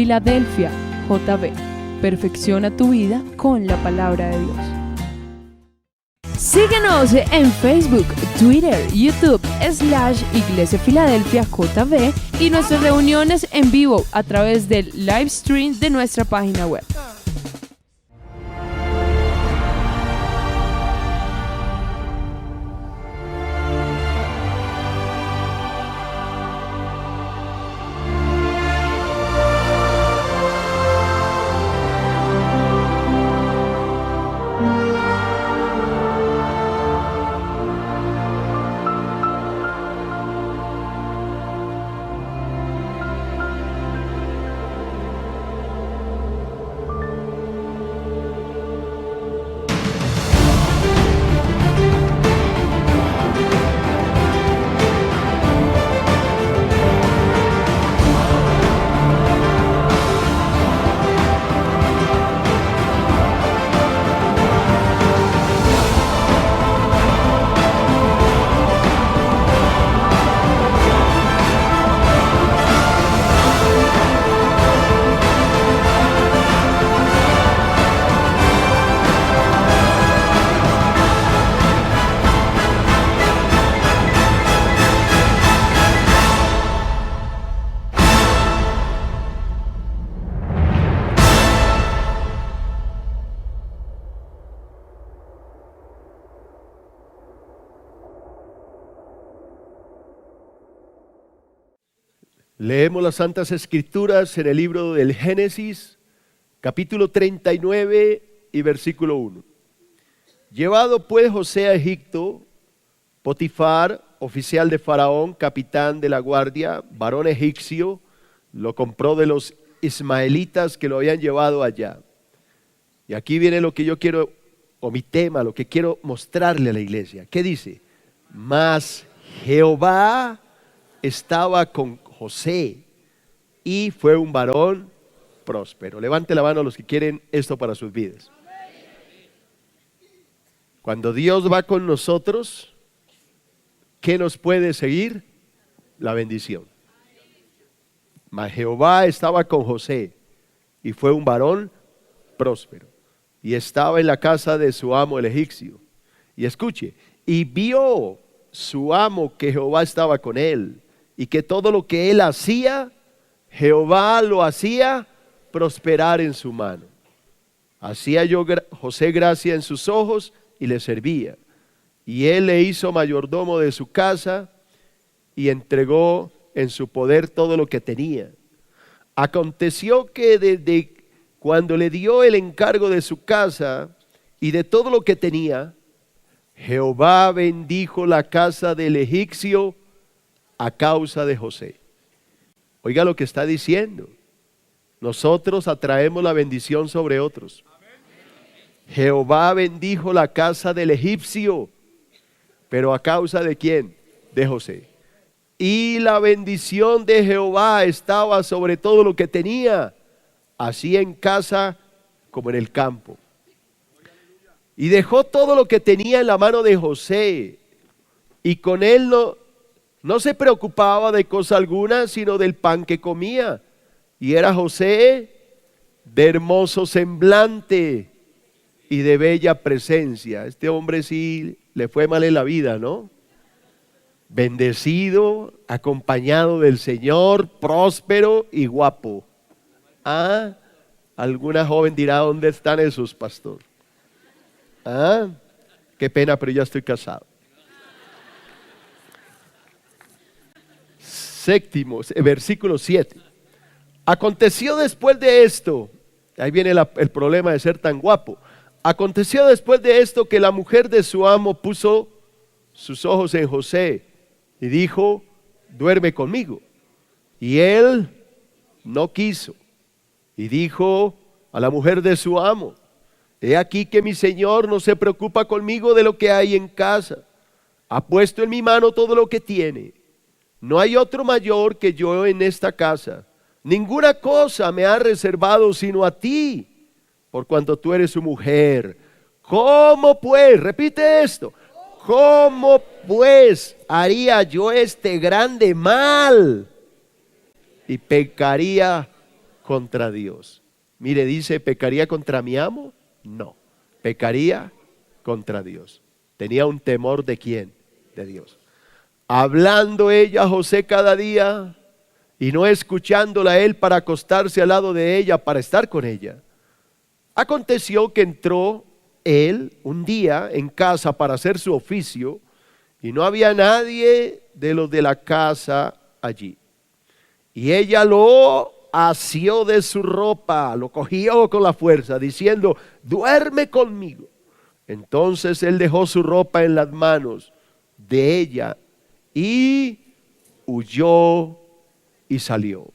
Filadelfia, JB. Perfecciona tu vida con la palabra de Dios. Síguenos en Facebook, Twitter, YouTube, /Iglesia Filadelfia JB y nuestras reuniones en vivo a través del live stream de nuestra página web. Leemos las Santas Escrituras en el libro del Génesis, capítulo 39 y versículo 1. Llevado pues José a Egipto, Potifar, oficial de Faraón, capitán de la guardia, varón egipcio, lo compró de los ismaelitas que lo habían llevado allá. Y aquí viene lo que yo quiero, o mi tema, lo que quiero mostrarle a la iglesia. ¿Qué dice? Mas Jehová estaba con José y fue un varón próspero. Levante la mano los que quieren esto para sus vidas. Cuando Dios va con nosotros, ¿qué nos puede seguir? La bendición. Mas Jehová estaba con José y fue un varón próspero y estaba en la casa de su amo el egipcio. Y escuche, y vio su amo que Jehová estaba con él y que todo lo que él hacía, Jehová lo hacía prosperar en su mano. Hacía José gracia en sus ojos y le servía. Y él le hizo mayordomo de su casa y entregó en su poder todo lo que tenía. Aconteció que desde cuando le dio el encargo de su casa y de todo lo que tenía, Jehová bendijo la casa del egipcio a causa de José. Oiga lo que está diciendo. Nosotros atraemos la bendición sobre otros. Jehová bendijo la casa del egipcio, pero a causa de ¿quién? De José. Y la bendición de Jehová estaba sobre todo lo que tenía, así en casa como en el campo. Y dejó todo lo que tenía en la mano de José, y con él no se preocupaba de cosa alguna, sino del pan que comía. Y era José de hermoso semblante y de bella presencia. Este hombre sí le fue mal en la vida, ¿no? Bendecido, acompañado del Señor, próspero y guapo. Ah, alguna joven dirá, ¿dónde están esos, pastor? Ah, qué pena, pero ya estoy casado. Séptimo, versículo 7. Aconteció después de esto, ahí viene el problema de ser tan guapo. Aconteció después de esto que la mujer de su amo puso sus ojos en José y dijo, duerme conmigo. Y él no quiso. Y dijo a la mujer de su amo, he aquí que mi señor no se preocupa conmigo de lo que hay en casa. Ha puesto en mi mano todo lo que tiene. No hay otro mayor que yo en esta casa. Ninguna cosa me ha reservado sino a ti, por cuanto tú eres su mujer. ¿Cómo pues? Repite esto. ¿Cómo pues haría yo este grande mal? Y pecaría contra Dios. Mire, dice, ¿pecaría contra mi amo? No, pecaría contra Dios. Tenía un temor ¿de quién? De Dios. Hablando ella a José cada día y no escuchándola a él para acostarse al lado de ella, para estar con ella. Aconteció que entró él un día en casa para hacer su oficio y no había nadie de los de la casa allí. Y ella lo asió de su ropa, lo cogió con la fuerza, diciendo, duerme conmigo. Entonces él dejó su ropa en las manos de ella y huyó y salió.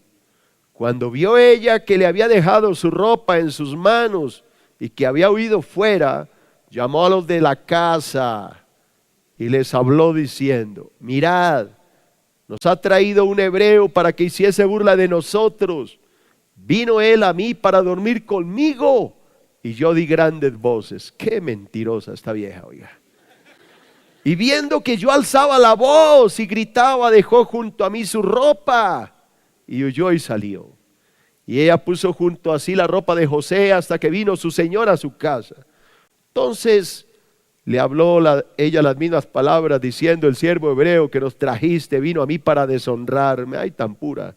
Cuando vio ella que le había dejado su ropa en sus manos y que había huido fuera, llamó a los de la casa y les habló diciendo, mirad, nos ha traído un hebreo para que hiciese burla de nosotros. Vino él a mí para dormir conmigo y yo di grandes voces. Qué mentirosa esta vieja, oiga. Y viendo que yo alzaba la voz y gritaba, dejó junto a mí su ropa y huyó y salió. Y ella puso junto a sí la ropa de José hasta que vino su señora a su casa. Entonces le habló ella las mismas palabras diciendo, el siervo hebreo que nos trajiste vino a mí para deshonrarme. Ay, tan pura.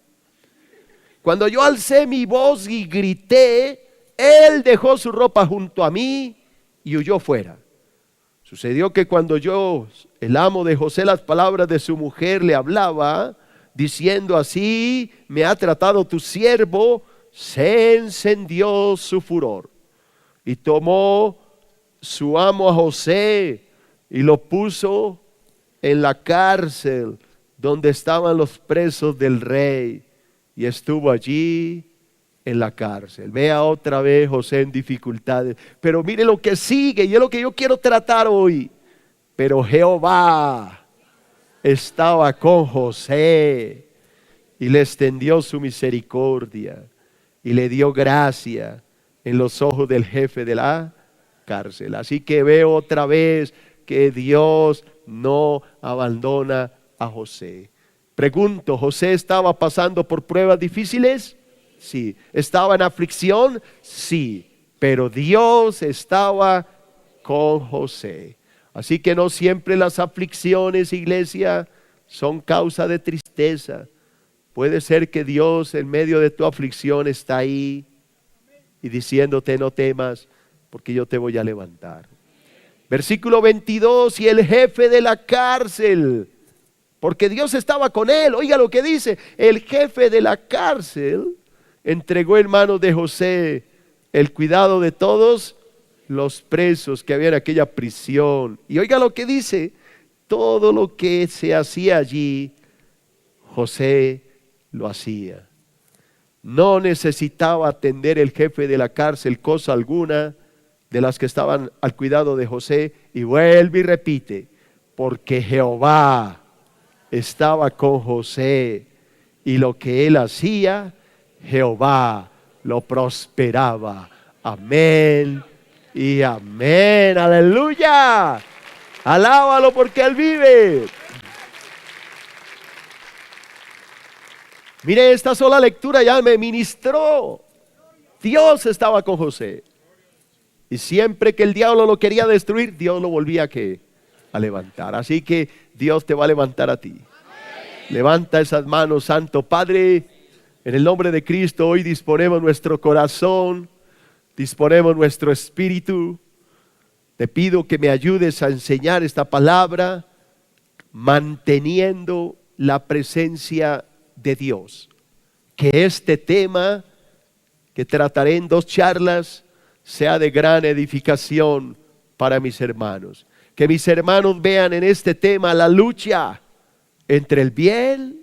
Cuando yo alcé mi voz y grité, él dejó su ropa junto a mí y huyó fuera. Sucedió que cuando el amo de José, las palabras de su mujer le hablaba, diciendo así, me ha tratado tu siervo, se encendió su furor. Y tomó su amo a José y lo puso en la cárcel donde estaban los presos del rey. Y estuvo allí en la cárcel. Vea otra vez José en dificultades. Pero mire lo que sigue y es lo que yo quiero tratar hoy. Pero Jehová estaba con José y le extendió su misericordia y le dio gracia en los ojos del jefe de la cárcel. Así que veo otra vez que Dios no abandona a José. Pregunto, ¿José estaba pasando por pruebas difíciles? Sí. ¿Estaba en aflicción? Sí. Pero Dios estaba con José. Así que no siempre las aflicciones, iglesia, son causa de tristeza. Puede ser que Dios en medio de tu aflicción está ahí y diciéndote no temas porque yo te voy a levantar. Versículo 22, y el jefe de la cárcel, porque Dios estaba con él. Oiga lo que dice, el jefe de la cárcel entregó en manos de José el cuidado de todos los presos que había en aquella prisión. Y oiga lo que dice, todo lo que se hacía allí, José lo hacía. No necesitaba atender el jefe de la cárcel cosa alguna de las que estaban al cuidado de José. Y vuelve y repite, porque Jehová estaba con José y lo que él hacía, Jehová lo prosperaba. Amén y amén. Aleluya. Alábalo porque él vive. Mire, esta sola lectura ya me ministró. Dios estaba con José. Y siempre que el diablo lo quería destruir, Dios lo volvía a levantar. Así que Dios te va a levantar a ti. Levanta esas manos, Santo Padre. En el nombre de Cristo hoy disponemos nuestro corazón, disponemos nuestro espíritu. Te pido que me ayudes a enseñar esta palabra, manteniendo la presencia de Dios. Que este tema que trataré en 2 charlas sea de gran edificación para mis hermanos. Que mis hermanos vean en este tema la lucha entre el bien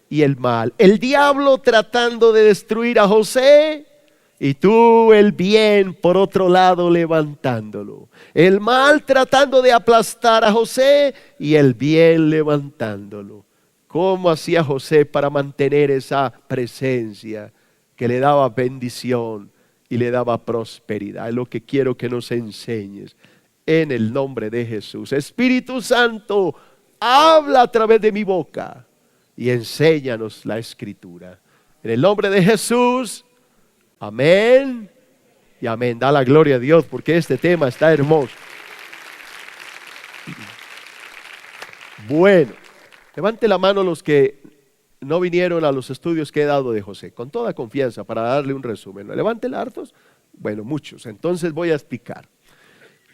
y el mal. El diablo tratando de destruir a José y tú el bien por otro lado levantándolo. El mal tratando de aplastar a José y el bien levantándolo. ¿Cómo hacía José para mantener esa presencia que le daba bendición y le daba prosperidad? Es lo que quiero que nos enseñes en el nombre de Jesús. Espíritu Santo, habla a través de mi boca y enséñanos la Escritura. En el nombre de Jesús, Amén y amén. Da la gloria a Dios porque este tema está hermoso. Bueno, levante la mano los que no vinieron a los estudios que he dado de José, con toda confianza para darle un resumen. Levanten hartos. Bueno, muchos. Entonces voy a explicar.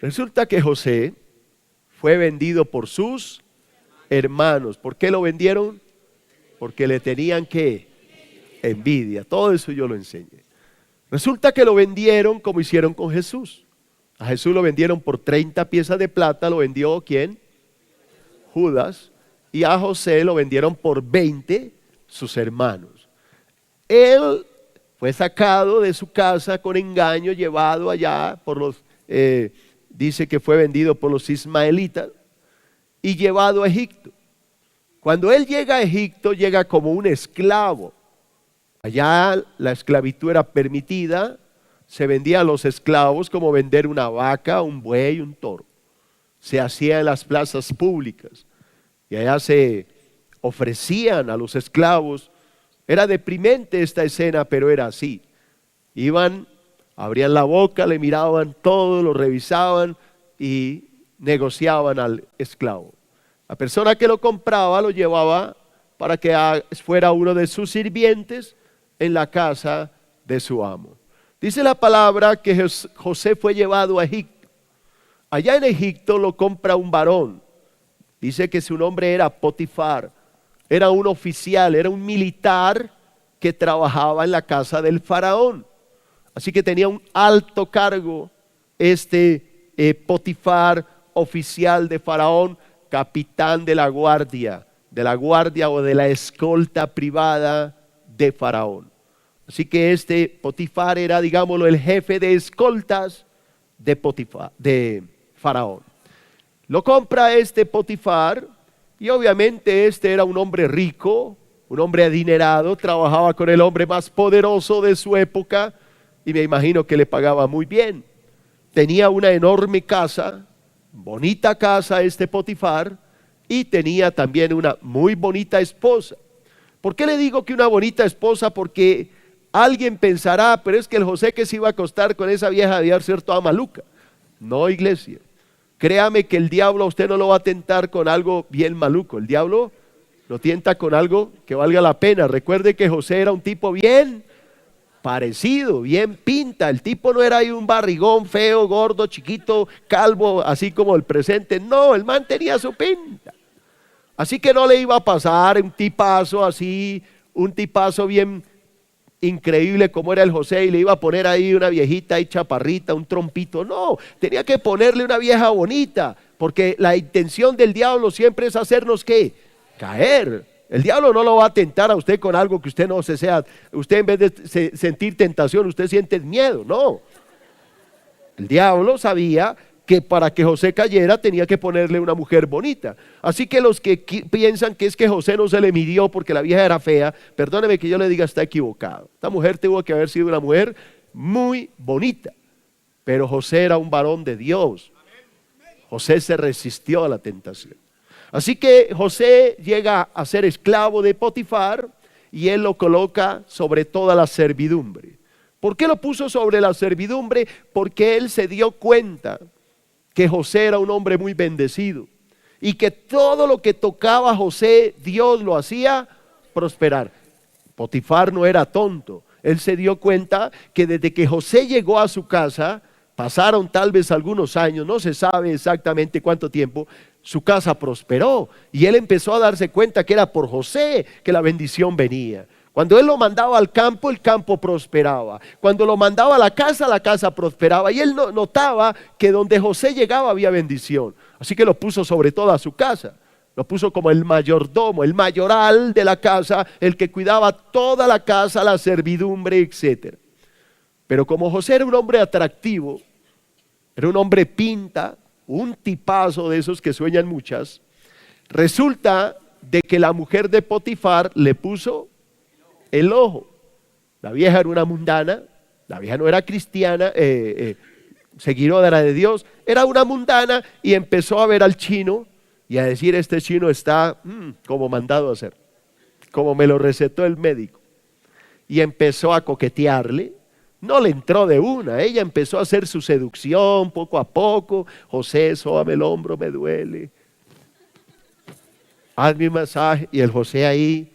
Resulta que José fue vendido por sus hermanos. ¿Por qué lo vendieron? Porque le tenían que envidia. Todo eso yo lo enseñé. Resulta que lo vendieron como hicieron con Jesús. A Jesús lo vendieron por 30 piezas de plata. ¿Lo vendió quién? Judas. Y a José lo vendieron por 20 sus hermanos. Él fue sacado de su casa con engaño, llevado allá por los, dice que fue vendido por los ismaelitas y llevado a Egipto. Cuando él llega a Egipto, llega como un esclavo. Allá la esclavitud era permitida, se vendía a los esclavos como vender una vaca, un buey, un toro. Se hacía en las plazas públicas y allá se ofrecían a los esclavos. Era deprimente esta escena, pero era así. Iban, abrían la boca, le miraban todo, lo revisaban y negociaban al esclavo. La persona que lo compraba lo llevaba para que fuera uno de sus sirvientes en la casa de su amo. Dice la palabra que José fue llevado a Egipto. Allá en Egipto lo compra un varón. Dice que su nombre era Potifar. Era un oficial, era un militar que trabajaba en la casa del faraón. Así que tenía un alto cargo Potifar, oficial de faraón, capitán de la guardia o de la escolta privada de faraón. Así que Potifar era, digámoslo, el jefe de escoltas de faraón. Lo compra Potifar. Y obviamente era un hombre rico, un hombre adinerado, trabajaba con el hombre más poderoso de su época y me imagino que le pagaba muy bien. Tenía una enorme casa, bonita casa Potifar, y tenía también una muy bonita esposa. ¿Por qué le digo que una bonita esposa? Porque alguien pensará, pero es que el José que se iba a acostar con esa vieja debía ser toda maluca. No, iglesia. Créame que el diablo a usted no lo va a tentar con algo bien maluco. El diablo lo tienta con algo que valga la pena. Recuerde que José era un tipo bien parecido, bien pinta. El tipo no era ahí un barrigón feo, gordo, chiquito, calvo, así como el presente. No, el man tenía su pinta. Así que no le iba a pasar un tipazo así, un tipazo bien increíble como era el José y le iba a poner ahí una viejita ahí chaparrita, un trompito. No, tenía que ponerle una vieja bonita, porque la intención del diablo siempre es hacernos ¿qué? Caer. El diablo no lo va a tentar a usted con algo que usted no se sea. Usted en vez de sentir tentación, usted siente miedo. No. El diablo sabía que para que José cayera tenía que ponerle una mujer bonita. Así que los que piensan que es que José no se le midió porque la vieja era fea, perdóneme que yo le diga, está equivocado. Esta mujer tuvo que haber sido una mujer muy bonita, pero José era un varón de Dios. José se resistió a la tentación. Así que José llega a ser esclavo de Potifar y él lo coloca sobre toda la servidumbre. ¿Por qué lo puso sobre la servidumbre? Porque él se dio cuenta que José era un hombre muy bendecido y que todo lo que tocaba a José, Dios lo hacía prosperar. Potifar no era tonto. Él se dio cuenta que desde que José llegó a su casa, pasaron tal vez algunos años, no se sabe exactamente cuánto tiempo, su casa prosperó y él empezó a darse cuenta que era por José que la bendición venía. Cuando él lo mandaba al campo, el campo prosperaba. Cuando lo mandaba a la casa prosperaba. Y él notaba que donde José llegaba había bendición. Así que lo puso sobre toda su casa. Lo puso como el mayordomo, el mayoral de la casa, el que cuidaba toda la casa, la servidumbre, etc. Pero como José era un hombre atractivo, era un hombre pinta, un tipazo de esos que sueñan muchas, resulta de que la mujer de Potifar le puso el ojo. La vieja era una mundana, la vieja no era cristiana, seguidora de Dios, era una mundana y empezó a ver al chino y a decir, este chino está como mandado a hacer, como me lo recetó el médico. Y empezó a coquetearle No le entró de una, ella empezó a hacer su seducción poco a poco. José, sóbame el hombro, me duele. Hazme un masaje. Y el José ahí.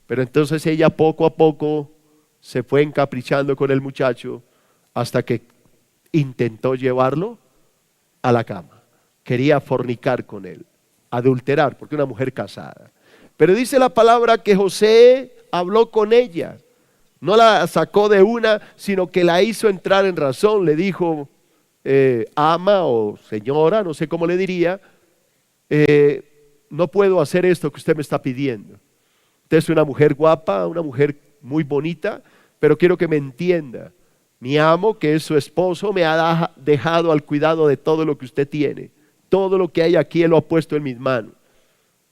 Pero entonces ella poco a poco se fue encaprichando con el muchacho hasta que intentó llevarlo a la cama. Quería fornicar con él, adulterar, porque una mujer casada. Pero dice la palabra que José habló con ella. No la sacó de una, sino que la hizo entrar en razón. Le dijo, ama o señora, no sé cómo le diría, no puedo hacer esto que usted me está pidiendo. Usted es una mujer guapa, una mujer muy bonita, pero quiero que me entienda. Mi amo, que es su esposo, me ha dejado al cuidado de todo lo que usted tiene. Todo lo que hay aquí, él lo ha puesto en mis manos.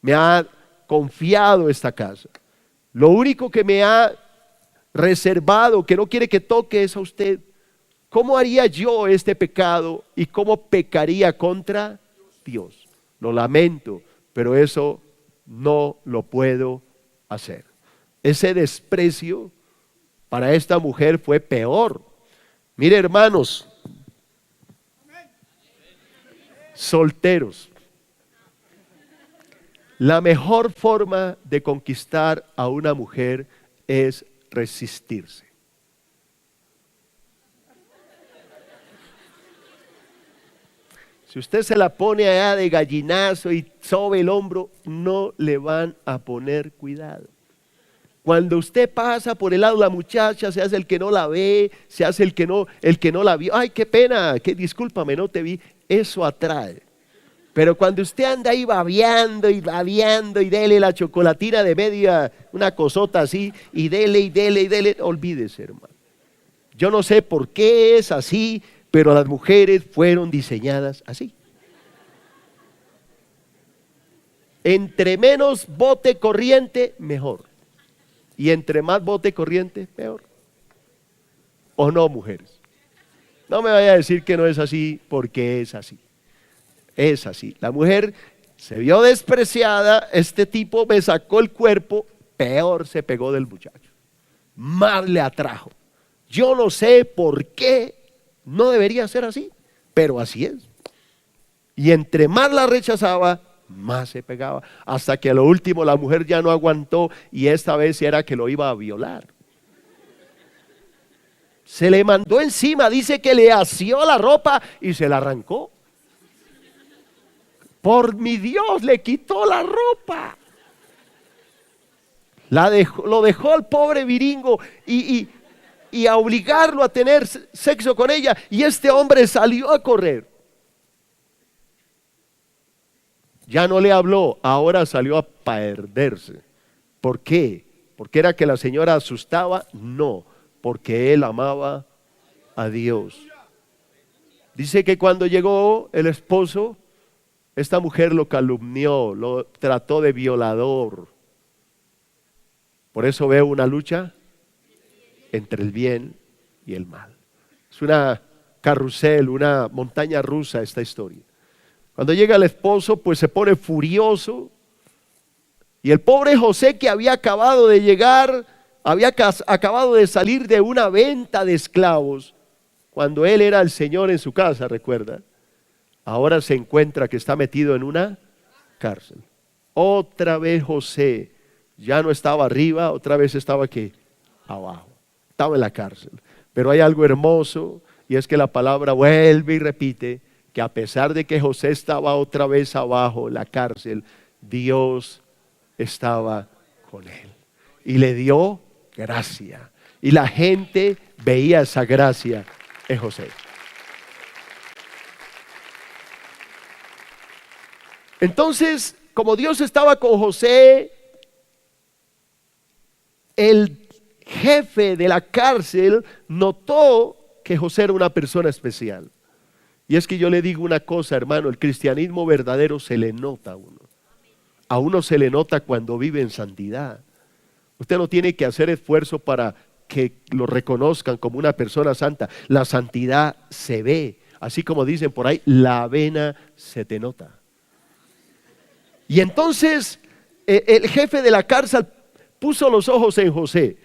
Me ha confiado esta casa. Lo único que me ha reservado, que no quiere que toque, es a usted. ¿Cómo haría yo este pecado y cómo pecaría contra Dios? Lo lamento, pero eso no lo puedo hacer. Ese desprecio para esta mujer fue peor. Mire, hermanos, solteros, la mejor forma de conquistar a una mujer es resistirse. Si usted se la pone allá de gallinazo y sobe el hombro, no le van a poner cuidado. Cuando usted pasa por el lado de la muchacha, se hace el que no la ve, se hace el que no la vio. Ay, qué pena, discúlpame, no te vi. Eso atrae. Pero cuando usted anda ahí babeando y dele la chocolatina de media, una cosota así, y dele, olvídese, hermano. Yo no sé por qué es así, pero las mujeres fueron diseñadas así. Entre menos bote corriente, mejor. Y entre más bote corriente, peor. ¿O no, mujeres? No me vaya a decir que no es así, porque es así. Es así. La mujer se vio despreciada, este tipo me sacó el cuerpo, peor se pegó del muchacho. Más le atrajo. Yo no sé por qué no debería ser así, pero así es. Y entre más la rechazaba, más se pegaba, hasta que a lo último la mujer ya no aguantó y esta vez era que lo iba a violar. Se le mandó encima, dice que le asió la ropa y se la arrancó. Por mi Dios, le quitó la ropa. Lo dejó al pobre viringo y a obligarlo a tener sexo con ella, y este hombre salió a correr. Ya no le habló, ahora salió a perderse. ¿Por qué? ¿Porque era que la señora asustaba? No, porque él amaba a Dios. Dice que cuando llegó el esposo, esta mujer lo calumnió, lo trató de violador. Por eso veo una lucha entre el bien y el mal. Es una carrusel, una montaña rusa esta historia. Cuando llega el esposo, pues se pone furioso. Y el pobre José, que había acabado de llegar, había acabado de salir de una venta de esclavos, cuando él era el señor en su casa, recuerda, ahora se encuentra que está metido en una cárcel. Otra vez José ya no estaba arriba, otra vez estaba aquí abajo, estaba en la cárcel. Pero hay algo hermoso, y es que la palabra vuelve y repite que a pesar de que José estaba otra vez abajo en la cárcel, Dios estaba con él y le dio gracia, y la gente veía esa gracia en José. Entonces, como Dios estaba con José, el jefe de la cárcel notó que José era una persona especial. Y es que yo le digo una cosa, hermano, el cristianismo verdadero se le nota a uno. A uno se le nota cuando vive en santidad. Usted no tiene que hacer esfuerzo para que lo reconozcan como una persona santa. La santidad se ve. Así como dicen por ahí, la avena se te nota. Y entonces el jefe de la cárcel puso los ojos en José.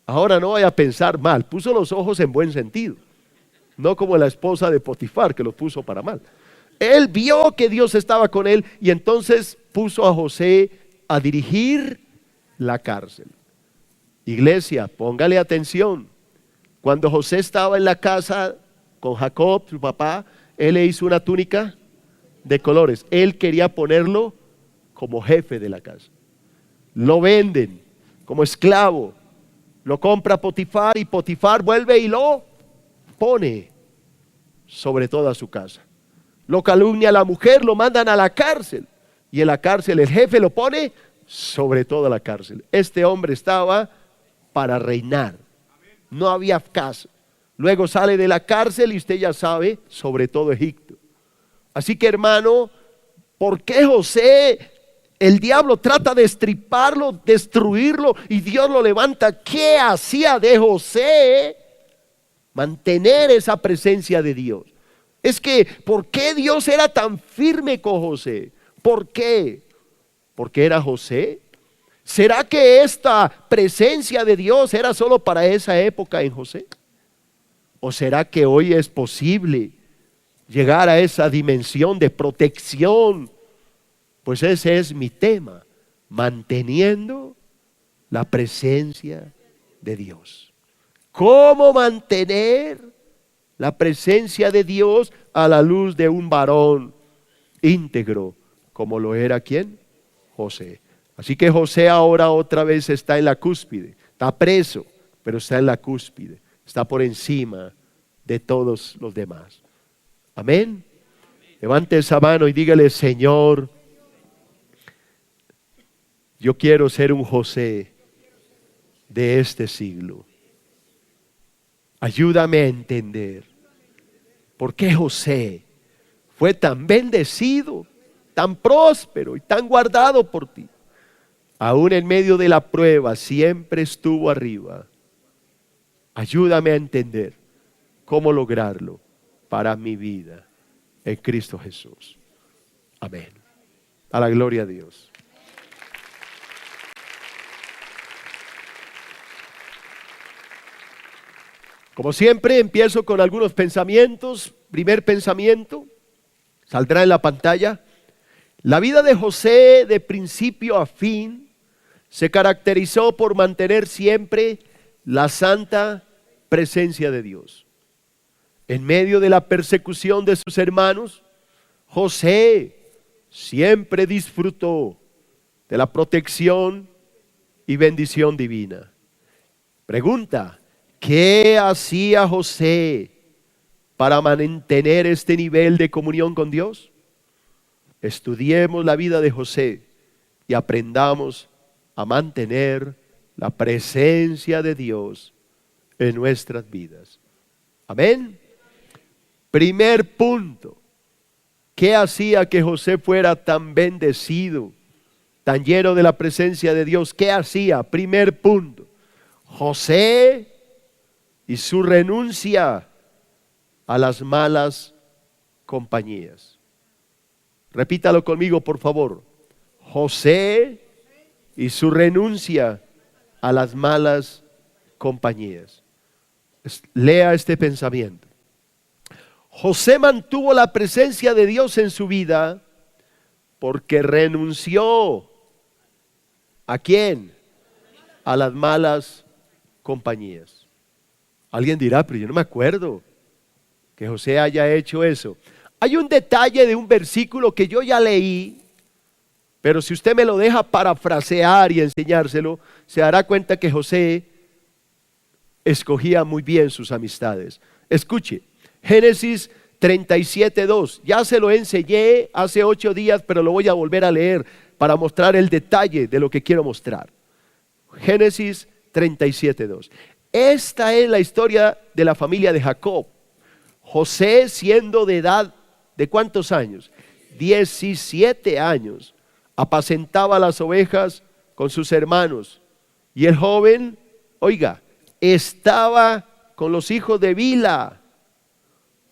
Ahora no vaya a pensar mal, puso los ojos en buen sentido, no como la esposa de Potifar que los puso para mal. Él vio que Dios estaba con él y entonces puso a José a dirigir la cárcel. Iglesia, póngale atención. Cuando José estaba en la casa con Jacob, su papá, él le hizo una túnica de colores. Él quería ponerlo como jefe de la casa. Lo venden como esclavo. Lo compra Potifar y Potifar vuelve y lo pone sobre toda su casa. Lo calumnia a la mujer, lo mandan a la cárcel. Y en la cárcel el jefe lo pone sobre toda la cárcel. Este hombre estaba para reinar. No había caso. Luego sale de la cárcel y usted ya sabe, sobre todo Egipto. Así que hermano, ¿por qué José, el diablo trata de estriparlo, destruirlo y Dios lo levanta? ¿Qué hacía de José mantener esa presencia de Dios? Es que, ¿por qué Dios era tan firme con José? ¿Por qué? ¿Porque era José? ¿Será que esta presencia de Dios era solo para esa época en José? ¿O será que hoy es posible llegar a esa dimensión de protección? Pues ese es mi tema, manteniendo la presencia de Dios. ¿Cómo mantener la presencia de Dios a la luz de un varón íntegro, como lo era ¿quién? José. Así que José ahora otra vez está en la cúspide, está preso, pero está en la cúspide, está por encima de todos los demás. Amén. Levante esa mano y dígale: Señor, yo quiero ser un José de este siglo. Ayúdame a entender por qué José fue tan bendecido, tan próspero y tan guardado por ti. Aún en medio de la prueba siempre estuvo arriba. Ayúdame a entender cómo lograrlo para mi vida en Cristo Jesús. Amén. A la gloria a Dios. Como siempre, empiezo con algunos pensamientos. Primer pensamiento, saldrá en la pantalla. La vida de José de principio a fin se caracterizó por mantener siempre la santa presencia de Dios. En medio de la persecución de sus hermanos, José siempre disfrutó de la protección y bendición divina. Pregunta: ¿qué hacía José para mantener este nivel de comunión con Dios? Estudiemos la vida de José y aprendamos a mantener la presencia de Dios en nuestras vidas. Amén. Primer punto: ¿qué hacía que José fuera tan bendecido, tan lleno de la presencia de Dios? ¿Qué hacía? Primer punto: José y su renuncia a las malas compañías. Repítalo conmigo, por favor. José y su renuncia a las malas compañías. Lea este pensamiento. José mantuvo la presencia de Dios en su vida porque renunció. ¿A quién? A las malas compañías. Alguien dirá: pero yo no me acuerdo que José haya hecho eso. Hay un detalle de un versículo que yo ya leí, pero si usted me lo deja parafrasear y enseñárselo, se dará cuenta que José escogía muy bien sus amistades. Escuche, Génesis 37:2. Ya se lo enseñé hace 8 días, pero lo voy a volver a leer para mostrar el detalle de lo que quiero mostrar. Génesis 37:2. Esta es la historia de la familia de Jacob. José, siendo de edad de ¿cuántos años? 17 años, apacentaba las ovejas con sus hermanos. Y el joven, oiga, estaba con los hijos de Bila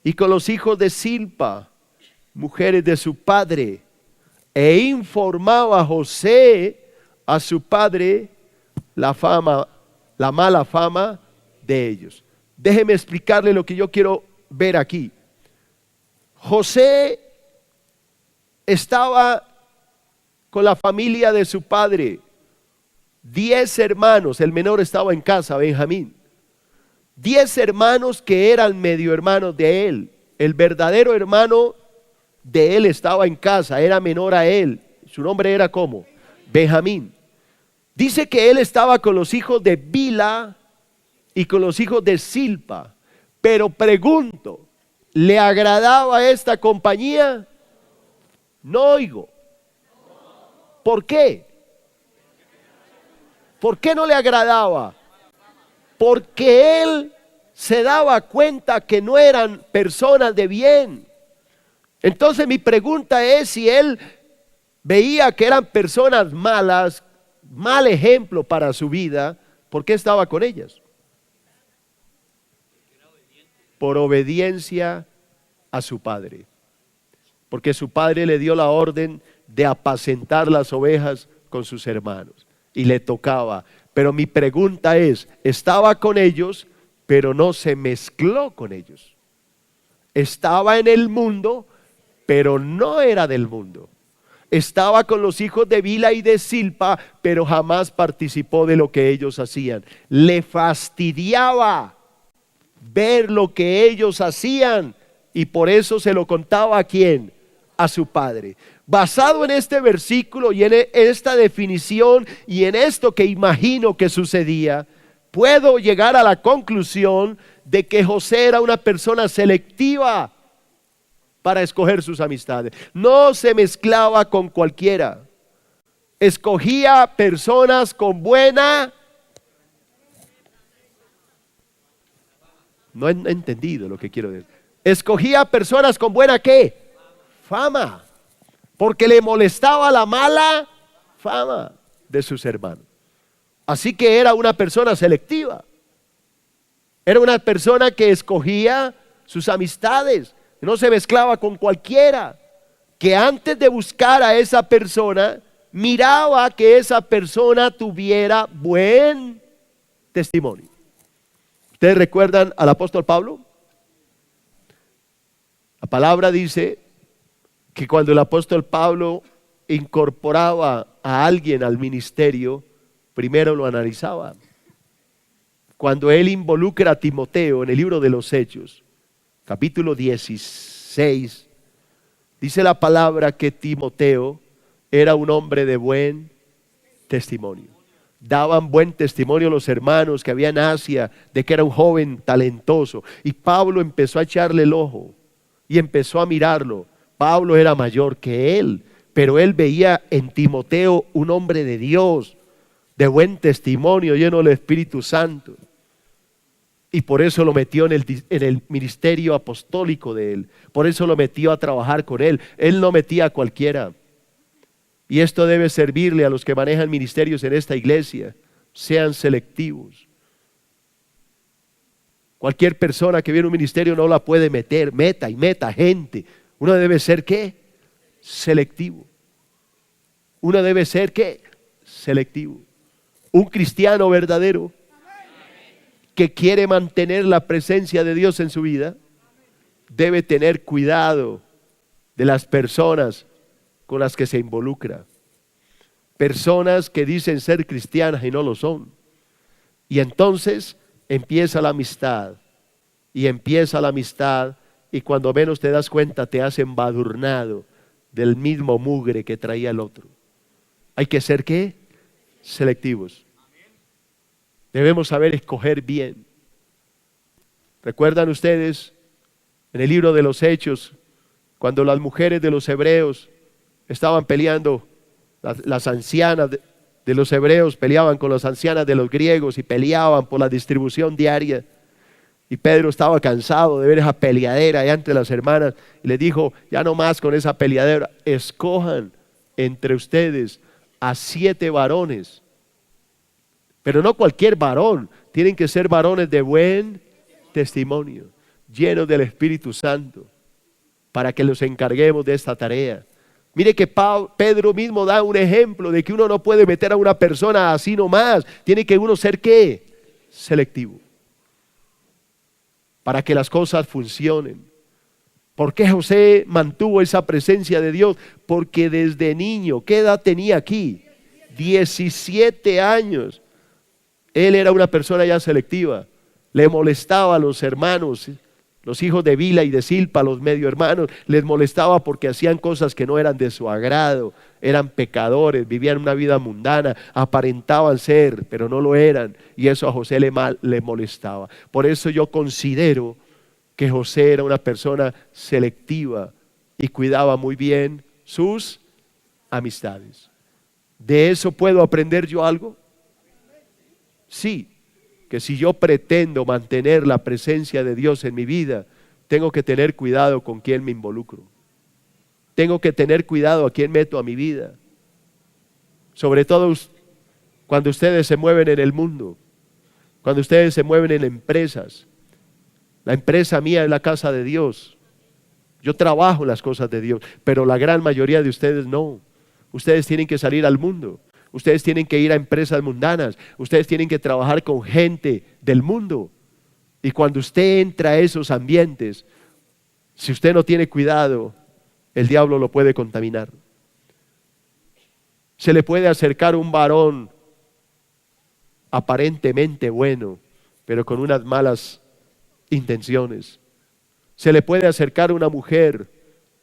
y con los hijos de Silpa, mujeres de su padre, e informaba a José, a su padre, la fama la mala fama de ellos. Déjeme explicarle lo que yo quiero ver aquí. José estaba con la familia de su padre, 10 hermanos, el menor estaba en casa, Benjamín. 10 hermanos que eran medio hermanos de él. El verdadero hermano de él estaba en casa, era menor a él. Su nombre era ¿cómo? Benjamín. Dice que él estaba con los hijos de Bila y con los hijos de Silpa. Pero pregunto, ¿le agradaba esta compañía? No oigo. ¿Por qué? ¿Por qué no le agradaba? Porque él se daba cuenta que no eran personas de bien. Entonces mi pregunta es si él veía que eran personas malas, mal ejemplo para su vida, ¿por qué estaba con ellas? Por obediencia a su padre. Porque su padre le dio la orden de apacentar las ovejas con sus hermanos. Y le tocaba. Pero mi pregunta es, estaba con ellos, pero no se mezcló con ellos. Estaba en el mundo, pero no era del mundo. Estaba con los hijos de Bila y de Silpa, pero jamás participó de lo que ellos hacían. Le fastidiaba ver lo que ellos hacían y por eso se lo contaba ¿a quién? A su padre. Basado en este versículo y en esta definición y en esto que imagino que sucedía, puedo llegar a la conclusión de que José era una persona selectiva para escoger sus amistades. No se mezclaba con cualquiera. Escogía personas con buena. No he entendido lo que quiero decir. Escogía personas con buena ¿qué? Fama. Porque le molestaba la mala fama de sus hermanos. Así que era una persona selectiva. Era una persona que escogía sus amistades. No se mezclaba con cualquiera. Que antes de buscar a esa persona, miraba que esa persona tuviera buen testimonio. ¿Ustedes recuerdan al apóstol Pablo? La palabra dice que cuando el apóstol Pablo incorporaba a alguien al ministerio, primero lo analizaba. Cuando él involucra a Timoteo en el libro de los Hechos, capítulo 16, dice la palabra que Timoteo era un hombre de buen testimonio. Daban buen testimonio los hermanos que había en Asia de que era un joven talentoso. Y Pablo empezó a echarle el ojo y empezó a mirarlo. Pablo era mayor que él, pero él veía en Timoteo un hombre de Dios, de buen testimonio, lleno del Espíritu Santo. Y por eso lo metió en el ministerio apostólico de él. Por eso lo metió a trabajar con él. Él no metía a cualquiera. Y esto debe servirle a los que manejan ministerios en esta iglesia. Sean selectivos. Cualquier persona que viene a un ministerio no la puede meter. Meta gente. Uno debe ser ¿qué? Selectivo. Uno debe ser ¿qué? Selectivo. Un cristiano verdadero que quiere mantener la presencia de Dios en su vida debe tener cuidado de las personas con las que se involucra. Personas que dicen ser cristianas y no lo son. Y entonces empieza la amistad. Y cuando menos te das cuenta te has embadurnado del mismo mugre que traía el otro. Hay que ser ¿qué? Selectivos. Debemos saber escoger bien. ¿Recuerdan ustedes en el libro de los Hechos cuando las mujeres de los hebreos estaban peleando, las ancianas de los hebreos peleaban con las ancianas de los griegos y peleaban por la distribución diaria? Y Pedro estaba cansado de ver esa peleadera ahí entre las hermanas y le dijo, ya no más con esa peleadera, escojan entre ustedes a 7 varones. Pero no cualquier varón, tienen que ser varones de buen testimonio, llenos del Espíritu Santo, para que los encarguemos de esta tarea. Mire que Pedro mismo da un ejemplo de que uno no puede meter a una persona así nomás, tiene que uno ser ¿qué? selectivo para que las cosas funcionen. ¿Por qué José mantuvo esa presencia de Dios? Porque desde niño, ¿qué edad tenía aquí? 17 años. Él era una persona ya selectiva. Le molestaba a los hermanos, los hijos de Bila y de Silpa, los medio hermanos, les molestaba porque hacían cosas que no eran de su agrado, eran pecadores, vivían una vida mundana, aparentaban ser, pero no lo eran, y eso a José le molestaba. Por eso yo considero que José era una persona selectiva y cuidaba muy bien sus amistades. ¿De eso puedo aprender yo algo? Sí, que si yo pretendo mantener la presencia de Dios en mi vida, tengo que tener cuidado con quién me involucro. Tengo que tener cuidado a quién meto a mi vida. Sobre todo cuando ustedes se mueven en el mundo, cuando ustedes se mueven en empresas. La empresa mía es la casa de Dios. Yo trabajo en las cosas de Dios, pero la gran mayoría de ustedes no. Ustedes tienen que salir al mundo. Ustedes tienen que ir a empresas mundanas. Ustedes tienen que trabajar con gente del mundo. Y cuando usted entra a esos ambientes, si usted no tiene cuidado, el diablo lo puede contaminar. Se le puede acercar un varón aparentemente bueno, pero con unas malas intenciones. Se le puede acercar una mujer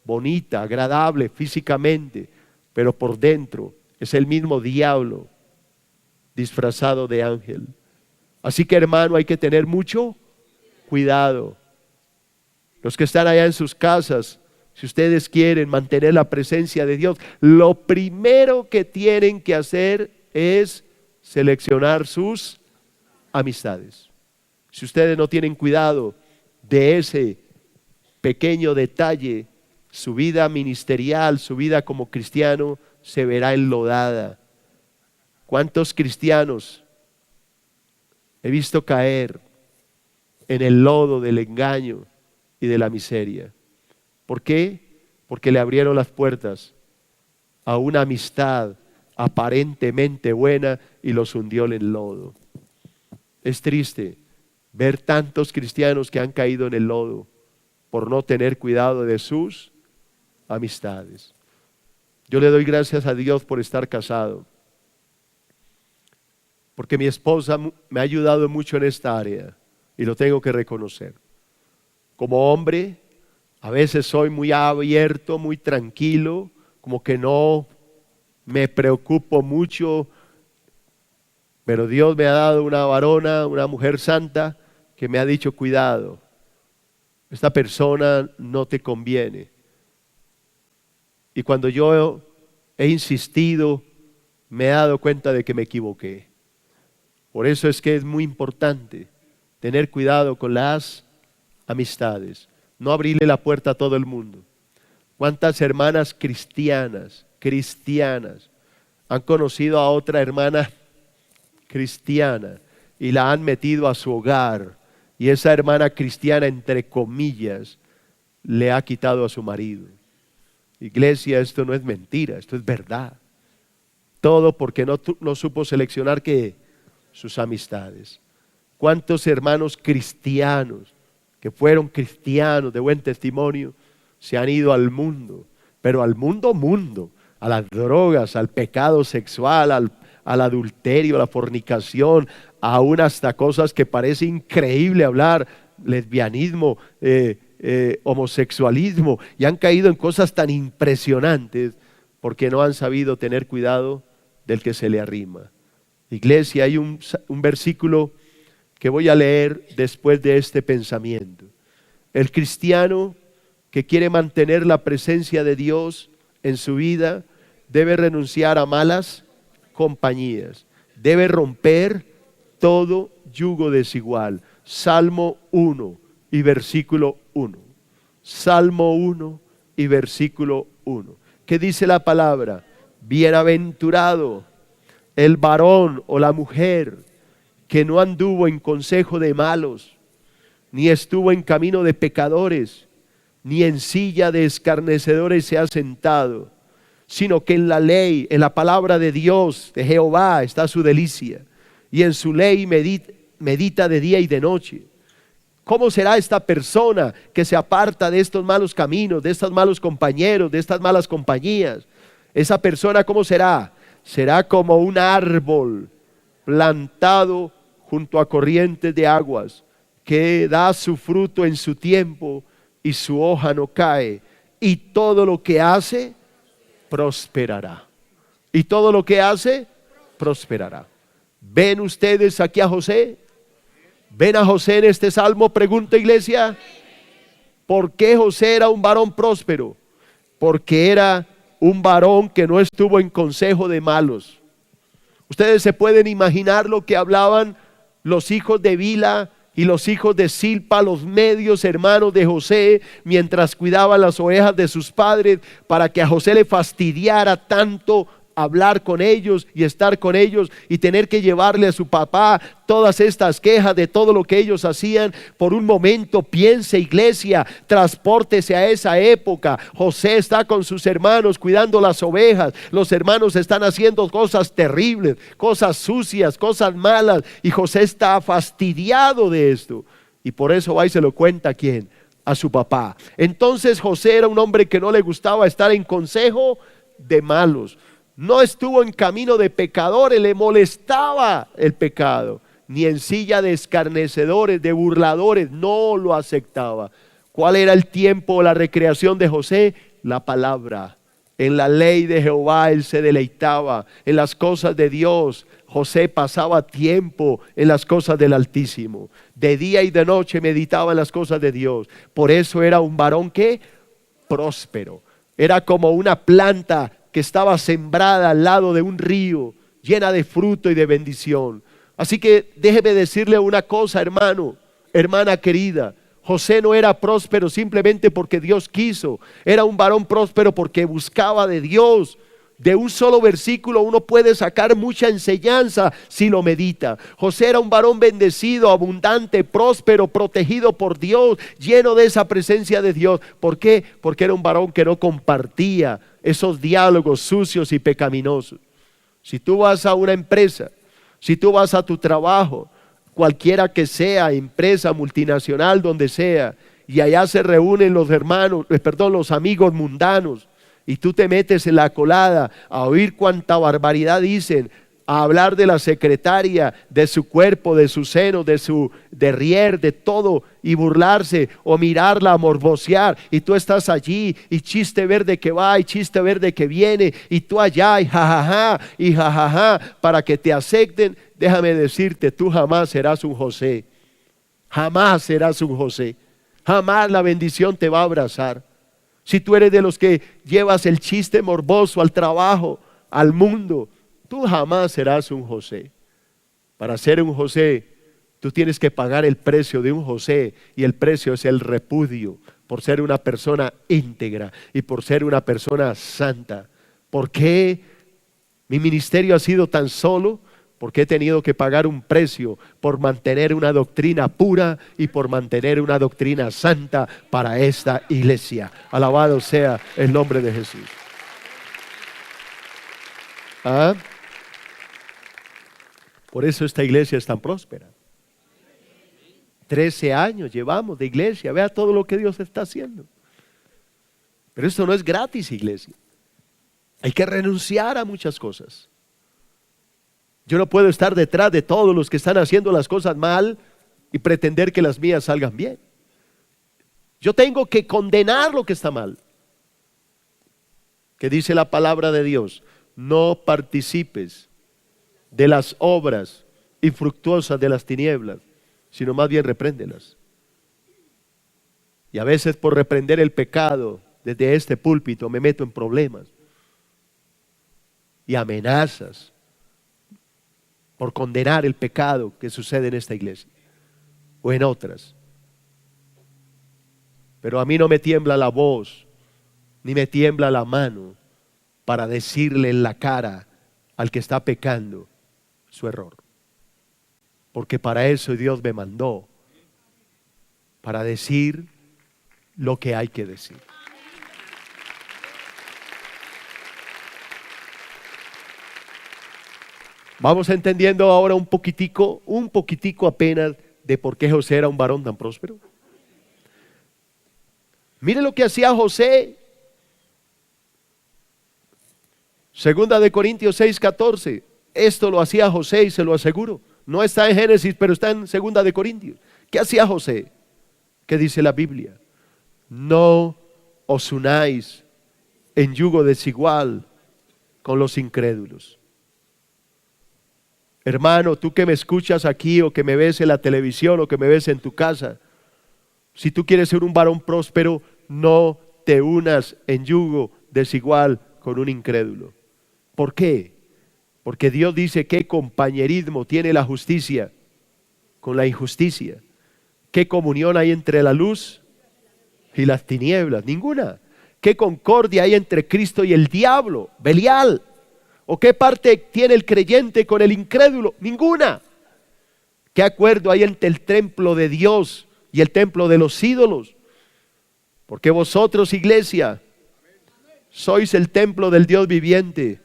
bonita, agradable físicamente, pero por dentro es el mismo diablo disfrazado de ángel. Así que, hermano, hay que tener mucho cuidado. Los que están allá en sus casas, si ustedes quieren mantener la presencia de Dios, lo primero que tienen que hacer es seleccionar sus amistades. Si ustedes no tienen cuidado de ese pequeño detalle, su vida ministerial, su vida como cristiano, se verá enlodada. ¿Cuántos cristianos he visto caer en el lodo del engaño y de la miseria? ¿Por qué? Porque le abrieron las puertas a una amistad aparentemente buena y los hundió en el lodo. Es triste ver tantos cristianos que han caído en el lodo por no tener cuidado de sus amistades. Yo le doy gracias a Dios por estar casado, porque mi esposa me ha ayudado mucho en esta área y lo tengo que reconocer. Como hombre, a veces soy muy abierto, muy tranquilo, como que no me preocupo mucho, pero Dios me ha dado una varona, una mujer santa, que me ha dicho: cuidado, esta persona no te conviene. Y cuando yo he insistido, me he dado cuenta de que me equivoqué. Por eso es que es muy importante tener cuidado con las amistades, no abrirle la puerta a todo el mundo. ¿Cuántas hermanas cristianas han conocido a otra hermana cristiana y la han metido a su hogar, y esa hermana cristiana, entre comillas, le ha quitado a su marido? Iglesia, esto no es mentira, esto es verdad. Todo porque no supo seleccionar sus amistades. ¿Cuántos hermanos cristianos que fueron cristianos de buen testimonio se han ido al mundo? Pero al mundo, a las drogas, al pecado sexual, al adulterio, a la fornicación, aún hasta cosas que parece increíble hablar, lesbianismo, homosexualismo, y han caído en cosas tan impresionantes porque no han sabido tener cuidado del que se le arrima. Iglesia, hay un versículo que voy a leer después de este pensamiento. El cristiano que quiere mantener la presencia de Dios en su vida debe renunciar a malas compañías, debe romper todo yugo desigual. Salmo 1 y versículo 1. Salmo 1 y versículo 1. ¿Qué dice la palabra? Bienaventurado el varón o la mujer que no anduvo en consejo de malos, ni estuvo en camino de pecadores, ni en silla de escarnecedores se ha sentado, sino que en la ley, en la palabra de Dios, de Jehová, está su delicia, y en su ley medita medita de día y de noche. ¿Cómo será esta persona que se aparta de estos malos caminos, de estos malos compañeros, de estas malas compañías? Esa persona, ¿cómo será? Será como un árbol plantado junto a corrientes de aguas, que da su fruto en su tiempo y su hoja no cae, y todo lo que hace prosperará. Y todo lo que hace prosperará. ¿Ven ustedes aquí a José? ¿Ven a José en este salmo? Pregunta, iglesia. ¿Por qué José era un varón próspero? Porque era un varón que no estuvo en consejo de malos. Ustedes se pueden imaginar lo que hablaban los hijos de Bila y los hijos de Silpa, los medios hermanos de José, mientras cuidaban las ovejas de sus padres, para que a José le fastidiara tanto hablar con ellos y estar con ellos y tener que llevarle a su papá todas estas quejas de todo lo que ellos hacían. Por un momento piense, iglesia, transpórtese a esa época. José está con sus hermanos cuidando las ovejas, los hermanos están haciendo cosas terribles, cosas sucias, cosas malas, y José está fastidiado de esto, y por eso va y se lo cuenta. ¿A quién? A su papá. Entonces José era un hombre que no le gustaba estar en consejo de malos. No estuvo en camino de pecadores, le molestaba el pecado, ni en silla de escarnecedores, de burladores, no lo aceptaba. ¿Cuál era el tiempo, la recreación de José? La palabra. En la ley de Jehová él se deleitaba, en las cosas de Dios. José pasaba tiempo en las cosas del Altísimo. De día y de noche meditaba en las cosas de Dios. Por eso era un varón que próspero. Era como una planta que estaba sembrada al lado de un río, llena de fruto y de bendición. Así que déjeme decirle una cosa, hermano, hermana querida. José no era próspero simplemente porque Dios quiso. Era un varón próspero porque buscaba de Dios. De un solo versículo uno puede sacar mucha enseñanza si lo medita. José era un varón bendecido, abundante, próspero, protegido por Dios, lleno de esa presencia de Dios. ¿Por qué? Porque era un varón que no compartía esos diálogos sucios y pecaminosos. Si tú vas a una empresa, si tú vas a tu trabajo, cualquiera que sea, empresa multinacional, donde sea, y allá se reúnen los los amigos mundanos, y tú te metes en la colada a oír cuánta barbaridad dicen, a hablar de la secretaria, de su cuerpo, de su seno, de su derrier, de todo, y burlarse o mirarla, morbosear, y tú estás allí, y chiste verde que va, y chiste verde que viene, y tú allá, y jajaja, para que te acepten. Déjame decirte, tú jamás serás un José, jamás serás un José, jamás la bendición te va a abrazar. Si tú eres de los que llevas el chiste morboso al trabajo, al mundo, tú jamás serás un José. Para ser un José, tú tienes que pagar el precio de un José, y el precio es el repudio, por ser una persona íntegra y por ser una persona santa. ¿Por qué mi ministerio ha sido tan solo? Porque he tenido que pagar un precio por mantener una doctrina pura y por mantener una doctrina santa para esta iglesia. Alabado sea el nombre de Jesús. ¿Ah? Por eso esta iglesia es tan próspera. 13 años llevamos de iglesia. Vea todo lo que Dios está haciendo. Pero esto no es gratis, iglesia. Hay que renunciar a muchas cosas. Yo no puedo estar detrás de todos los que están haciendo las cosas mal y pretender que las mías salgan bien. Yo tengo que condenar lo que está mal. Que dice la palabra de Dios: no participes de las obras infructuosas de las tinieblas, sino más bien repréndelas. Y a veces por reprender el pecado desde este púlpito me meto en problemas y amenazas por condenar el pecado que sucede en esta iglesia o en otras. Pero a mí no me tiembla la voz ni me tiembla la mano para decirle en la cara al que está pecando su error, porque para eso Dios me mandó, para decir lo que hay que decir. Vamos entendiendo ahora un poquitico apenas de por qué José era un varón tan próspero. Mire lo que hacía José. Segunda de Corintios 6:14. Esto lo hacía José y se lo aseguro. No está en Génesis, pero está en Segunda de Corintios. ¿Qué hacía José? ¿Qué dice la Biblia? No os unáis en yugo desigual con los incrédulos. Hermano, tú que me escuchas aquí o que me ves en la televisión o que me ves en tu casa, si tú quieres ser un varón próspero, no te unas en yugo desigual con un incrédulo. ¿Por qué? Porque Dios dice: ¿qué compañerismo tiene la justicia con la injusticia? ¿Qué comunión hay entre la luz y las tinieblas? Ninguna. ¿Qué concordia hay entre Cristo y el diablo? Belial. ¿O qué parte tiene el creyente con el incrédulo? Ninguna. ¿Qué acuerdo hay entre el templo de Dios y el templo de los ídolos? Porque vosotros, iglesia, sois el templo del Dios viviente.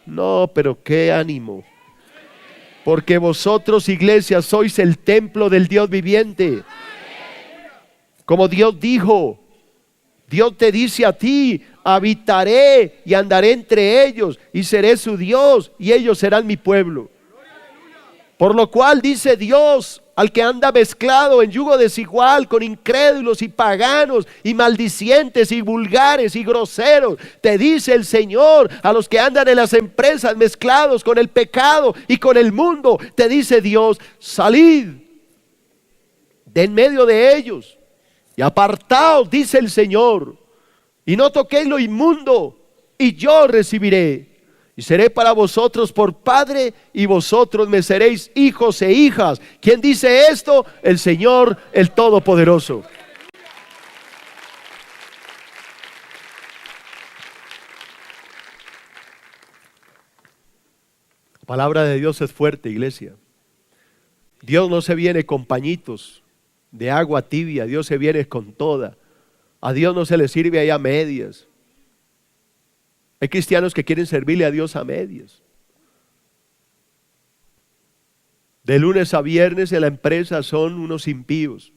No, pero qué ánimo. Porque vosotros, iglesia, sois el templo del Dios viviente. Como Dios dijo, Dios te dice a ti: habitaré y andaré entre ellos y seré su Dios y ellos serán mi pueblo. Por lo cual dice Dios al que anda mezclado en yugo desigual con incrédulos y paganos y maldicientes y vulgares y groseros, te dice el Señor a los que andan en las empresas mezclados con el pecado y con el mundo, te dice Dios: salid de en medio de ellos y apartaos, dice el Señor, y no toquéis lo inmundo, y yo recibiré. Y seré para vosotros por padre, y vosotros me seréis hijos e hijas. ¿Quién dice esto? El Señor, el Todopoderoso. La palabra de Dios es fuerte, iglesia. Dios no se viene con pañitos de agua tibia, Dios se viene con toda. A Dios no se le sirve ahí a medias. Hay cristianos que quieren servirle a Dios a medias. De lunes a viernes en la empresa son unos impíos.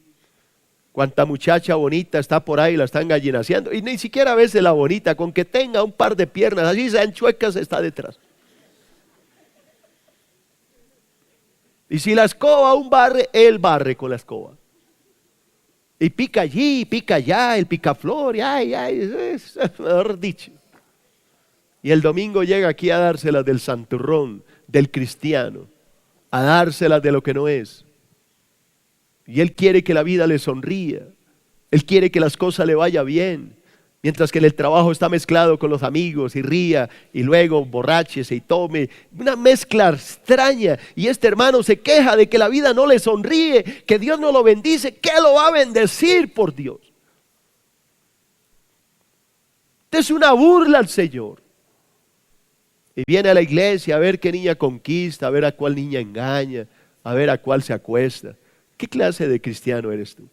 Cuánta muchacha bonita está por ahí, la están gallinaseando. Y ni siquiera a veces la bonita, con que tenga un par de piernas, así sean chuecas, está detrás. Y si la escoba un barre, él barre con la escoba. Y pica allí, pica allá, el picaflor, ay, es mejor dicho. Y el domingo llega aquí a dárselas del santurrón, del cristiano, a dárselas de lo que no es. Y él quiere que la vida le sonría, él quiere que las cosas le vaya bien, mientras que en el trabajo está mezclado con los amigos y ría y luego borráchese y tome, una mezcla extraña. Y este hermano se queja de que la vida no le sonríe, que Dios no lo bendice. ¿Qué lo va a bendecir, por Dios? Esto es una burla al Señor. Y viene a la iglesia a ver qué niña conquista, a ver a cuál niña engaña, a ver a cuál se acuesta. ¿Qué clase de cristiano eres tú?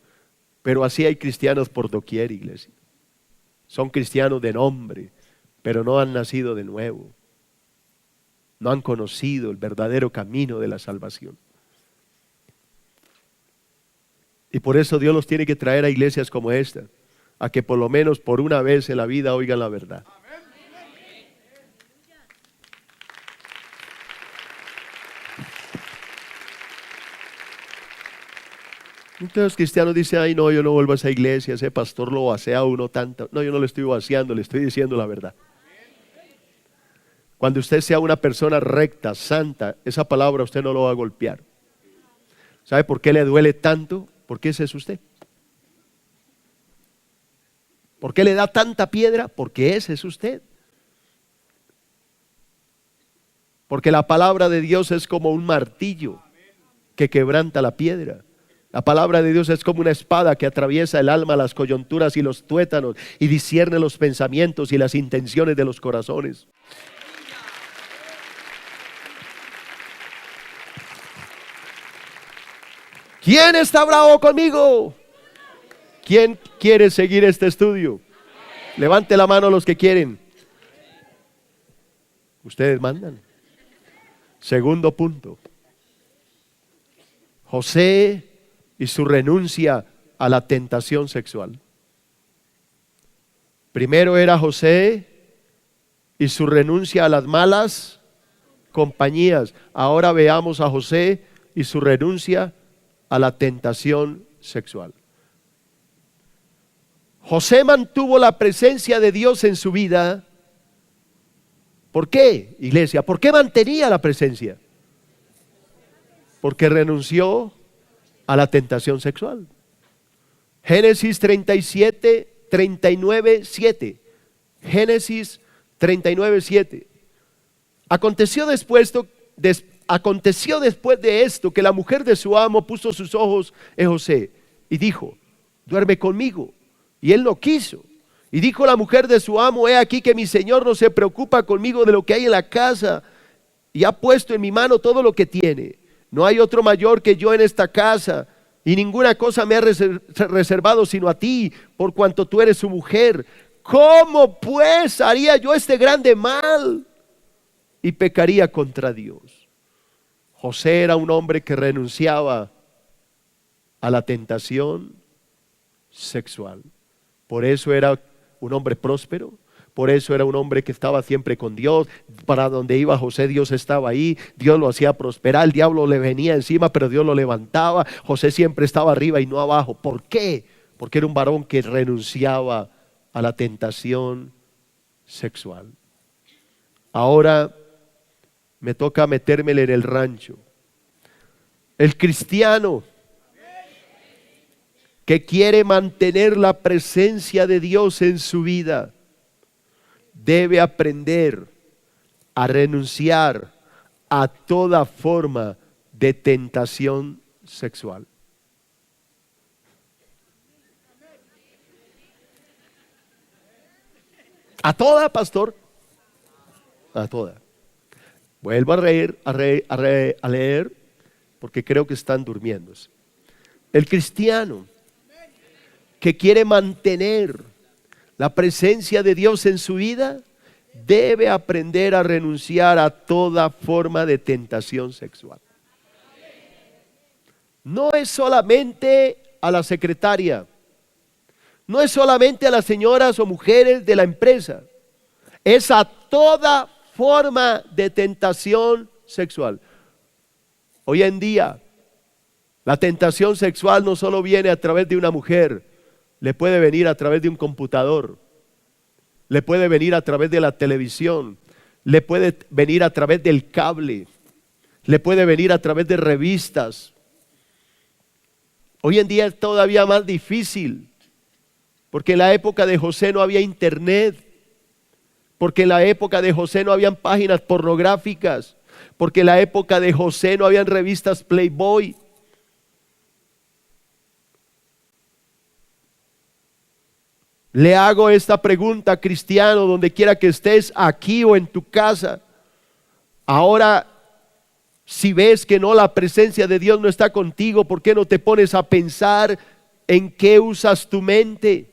Pero así hay cristianos por doquier, iglesia. Son cristianos de nombre, pero no han nacido de nuevo. No han conocido el verdadero camino de la salvación. Y por eso Dios los tiene que traer a iglesias como esta, a que por lo menos por una vez en la vida oigan la verdad. Entonces los cristianos dicen: ay no, yo no vuelvo a esa iglesia, ese pastor lo vacía a uno tanto. No, yo no le estoy vaciando, le estoy diciendo la verdad. Cuando usted sea una persona recta, santa, esa palabra usted no lo va a golpear. ¿Sabe por qué le duele tanto? Porque ese es usted. ¿Por qué le da tanta piedra? Porque ese es usted. Porque la palabra de Dios es como un martillo que quebranta la piedra. La palabra de Dios es como una espada que atraviesa el alma, las coyunturas y los tuétanos y discierne los pensamientos y las intenciones de los corazones. ¿Quién está bravo conmigo? ¿Quién quiere seguir este estudio? Levante la mano los que quieren. Ustedes mandan. Segundo punto, José y su renuncia a la tentación sexual. Primero era José y su renuncia a las malas compañías. Ahora veamos a José y su renuncia a la tentación sexual. José mantuvo la presencia de Dios en su vida. ¿Por qué, iglesia? ¿Por qué mantenía la presencia? Porque renunció a la tentación sexual. Génesis 37, 39, 7. Génesis 39, 7. Aconteció después de esto que la mujer de su amo puso sus ojos en José y dijo: duerme conmigo. Y él no quiso. Y dijo la mujer de su amo: he aquí que mi señor no se preocupa conmigo de lo que hay en la casa, y ha puesto en mi mano todo lo que tiene. No hay otro mayor que yo en esta casa, y ninguna cosa me ha reservado sino a ti, por cuanto tú eres su mujer. ¿Cómo pues haría yo este grande mal? Y pecaría contra Dios. José era un hombre que renunciaba a la tentación sexual. Por eso era un hombre próspero. Por eso era un hombre que estaba siempre con Dios. Para donde iba José, Dios estaba ahí. Dios lo hacía prosperar. El diablo le venía encima, pero Dios lo levantaba. José siempre estaba arriba y no abajo. ¿Por qué? Porque era un varón que renunciaba a la tentación sexual. Ahora me toca metérmele en el rancho. El cristiano que quiere mantener la presencia de Dios en su vida debe aprender a renunciar a toda forma de tentación sexual. ¿A toda, pastor? A toda. Vuelvo a leer, porque creo que están durmiéndose. El cristiano que quiere mantener la presencia de Dios en su vida debe aprender a renunciar a toda forma de tentación sexual. No es solamente a la secretaria, no es solamente a las señoras o mujeres de la empresa, es a toda forma de tentación sexual. Hoy en día, la tentación sexual no solo viene a través de una mujer, le puede venir a través de un computador, le puede venir a través de la televisión, le puede venir a través del cable, le puede venir a través de revistas. Hoy en día es todavía más difícil, porque en la época de José no había internet, porque en la época de José no habían páginas pornográficas, porque en la época de José no habían revistas Playboy. Le hago esta pregunta, cristiano, donde quiera que estés, aquí o en tu casa. Ahora, si ves que no, la presencia de Dios no está contigo, ¿por qué no te pones a pensar en qué usas tu mente?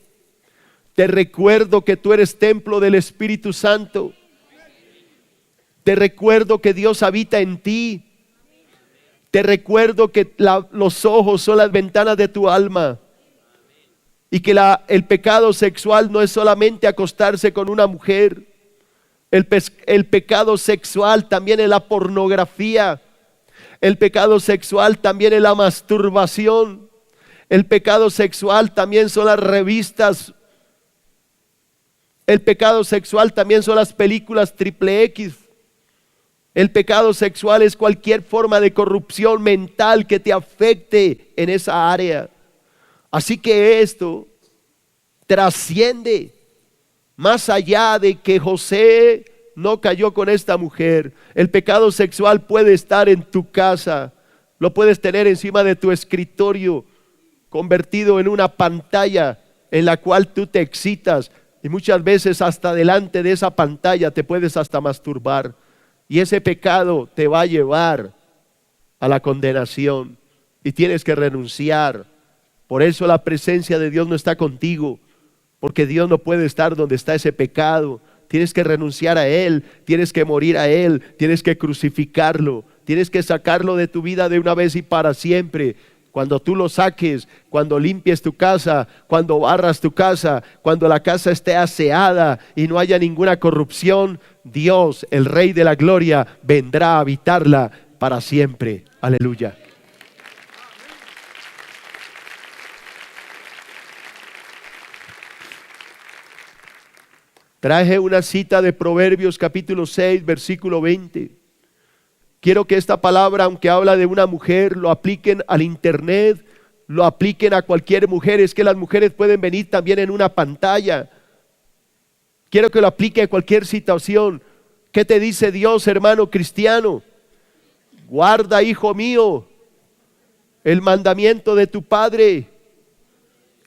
Te recuerdo que tú eres templo del Espíritu Santo. Te recuerdo que Dios habita en ti. Te recuerdo que los ojos son las ventanas de tu alma. Y que el pecado sexual no es solamente acostarse con una mujer. El pecado sexual también es la pornografía. El pecado sexual también es la masturbación. El pecado sexual también son las revistas. El pecado sexual también son las películas XXX. El pecado sexual es cualquier forma de corrupción mental que te afecte en esa área. Así que esto trasciende más allá de que José no cayó con esta mujer. El pecado sexual puede estar en tu casa, lo puedes tener encima de tu escritorio, convertido en una pantalla en la cual tú te excitas, y muchas veces hasta delante de esa pantalla te puedes hasta masturbar, y ese pecado te va a llevar a la condenación y tienes que renunciar. Por eso la presencia de Dios no está contigo, porque Dios no puede estar donde está ese pecado. tienes que renunciar a él, tienes que morir a él, tienes que crucificarlo, tienes que sacarlo de tu vida de una vez y para siempre. Cuando tú lo saques, cuando limpies tu casa, cuando barras tu casa, cuando la casa esté aseada y no haya ninguna corrupción, Dios, el Rey de la Gloria, vendrá a habitarla para siempre. Aleluya. Traje una cita de Proverbios capítulo 6, versículo 20. Quiero que esta palabra, aunque habla de una mujer, lo apliquen al internet, lo apliquen a cualquier mujer. Es que las mujeres pueden venir también en una pantalla. Quiero que lo aplique a cualquier situación. ¿Qué te dice Dios, hermano cristiano? Guarda, hijo mío, el mandamiento de tu padre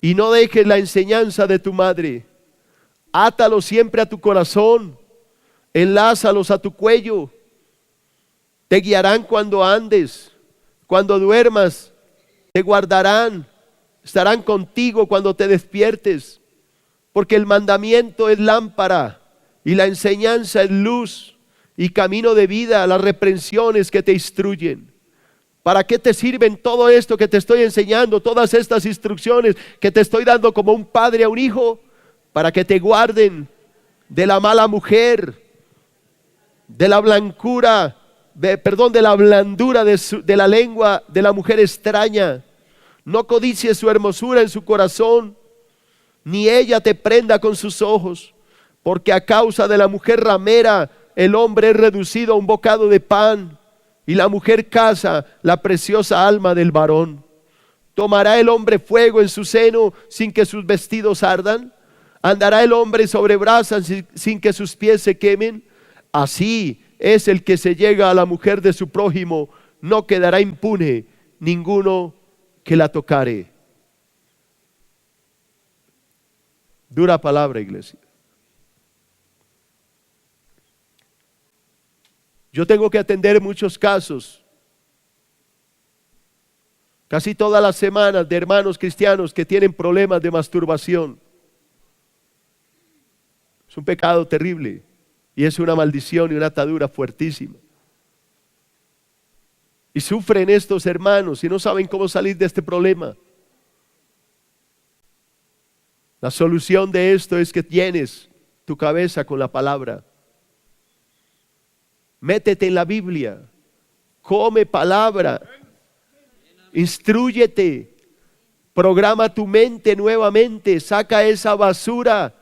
y no dejes la enseñanza de tu madre. Átalos siempre a tu corazón, enlázalos a tu cuello. Te guiarán cuando andes, cuando duermas, te guardarán, estarán contigo cuando te despiertes, porque el mandamiento es lámpara y la enseñanza es luz y camino de vida, las reprensiones que te instruyen. ¿Para qué te sirven todo esto que te estoy enseñando, todas estas instrucciones que te estoy dando como un padre a un hijo? Para que te guarden de la mala mujer, de la blancura, de la blandura de la lengua de la mujer extraña. No codicies su hermosura en su corazón, ni ella te prenda con sus ojos, porque a causa de la mujer ramera el hombre es reducido a un bocado de pan, y la mujer caza la preciosa alma del varón. ¿Tomará el hombre fuego en su seno sin que sus vestidos ardan? ¿Andará el hombre sobre brasas sin que sus pies se quemen? Así es el que se llega a la mujer de su prójimo, no quedará impune ninguno que la tocare. Dura palabra, iglesia. Yo tengo que atender muchos casos, casi todas las semanas, de hermanos cristianos que tienen problemas de masturbación. Es un pecado terrible y es una maldición y una atadura fuertísima. Y sufren estos hermanos y no saben cómo salir de este problema. La solución de esto es que llenes tu cabeza con la palabra. Métete en la Biblia, come palabra, instrúyete, programa tu mente nuevamente, saca esa basura.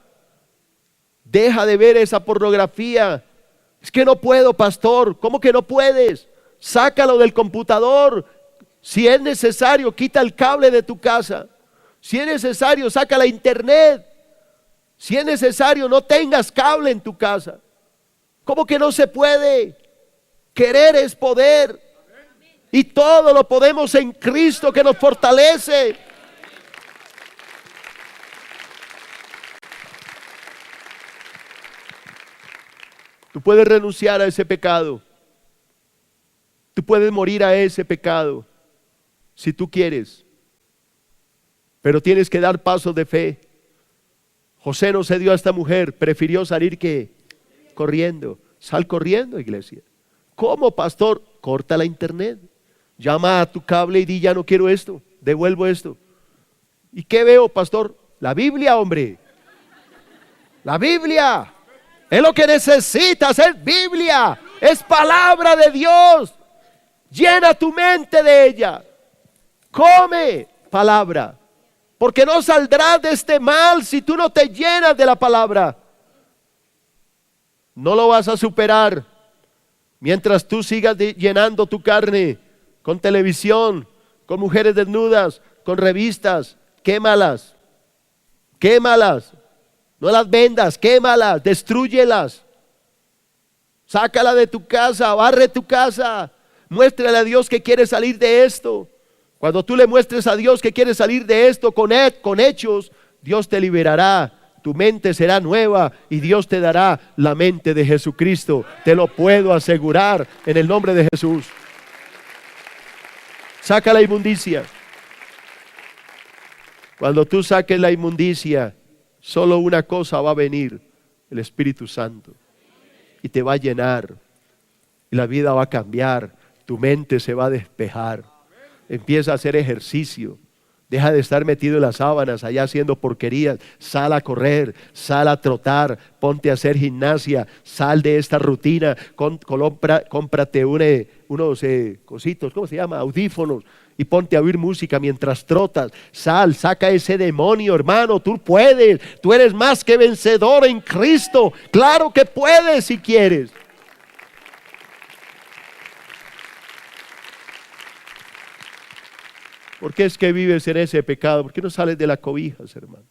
Deja de ver esa pornografía. Es que no puedo, pastor. ¿Cómo que no puedes? Sácalo del computador. Si es necesario, quita el cable de tu casa. Si es necesario, saca la internet. Si es necesario, no tengas cable en tu casa. ¿Cómo que no se puede? Querer es poder. Y todo lo podemos en Cristo que nos fortalece. Tú puedes renunciar a ese pecado. Tú puedes morir a ese pecado si tú quieres. Pero tienes que dar pasos de fe. José no se dio a esta mujer, prefirió salir que corriendo. Sal corriendo, iglesia. ¿Cómo, pastor? Corta la internet. Llama a tu cable y di: ya no quiero esto, devuelvo esto. ¿Y qué veo, pastor? La Biblia, hombre. La Biblia. Es lo que necesitas, es Biblia, es palabra de Dios. Llena tu mente de ella. Come palabra, porque no saldrás de este mal si tú no te llenas de la palabra. No lo vas a superar mientras tú sigas llenando tu carne con televisión, con mujeres desnudas, con revistas. Quémalas, quémalas. No las vendas, quémalas, destrúyelas. Sácala de tu casa, barre tu casa. Muéstrale a Dios que quieres salir de esto. Cuando tú le muestres a Dios que quieres salir de esto con hechos, Dios te liberará. Tu mente será nueva y Dios te dará la mente de Jesucristo. Te lo puedo asegurar en el nombre de Jesús. Saca la inmundicia. Cuando tú saques la inmundicia, solo una cosa va a venir: el Espíritu Santo y te va a llenar y la vida va a cambiar, tu mente se va a despejar. Empieza a hacer ejercicio. Deja de estar metido en las sábanas, allá haciendo porquerías. Sal a correr, sal a trotar, ponte a hacer gimnasia, sal de esta rutina, cómprate unos cositos, ¿cómo se llama? Audífonos, y ponte a oír música mientras trotas. Sal, saca ese demonio, hermano, tú puedes, tú eres más que vencedor en Cristo. Claro que puedes si quieres. ¿Por qué es que vives en ese pecado? ¿Por qué no sales de las cobijas, hermano?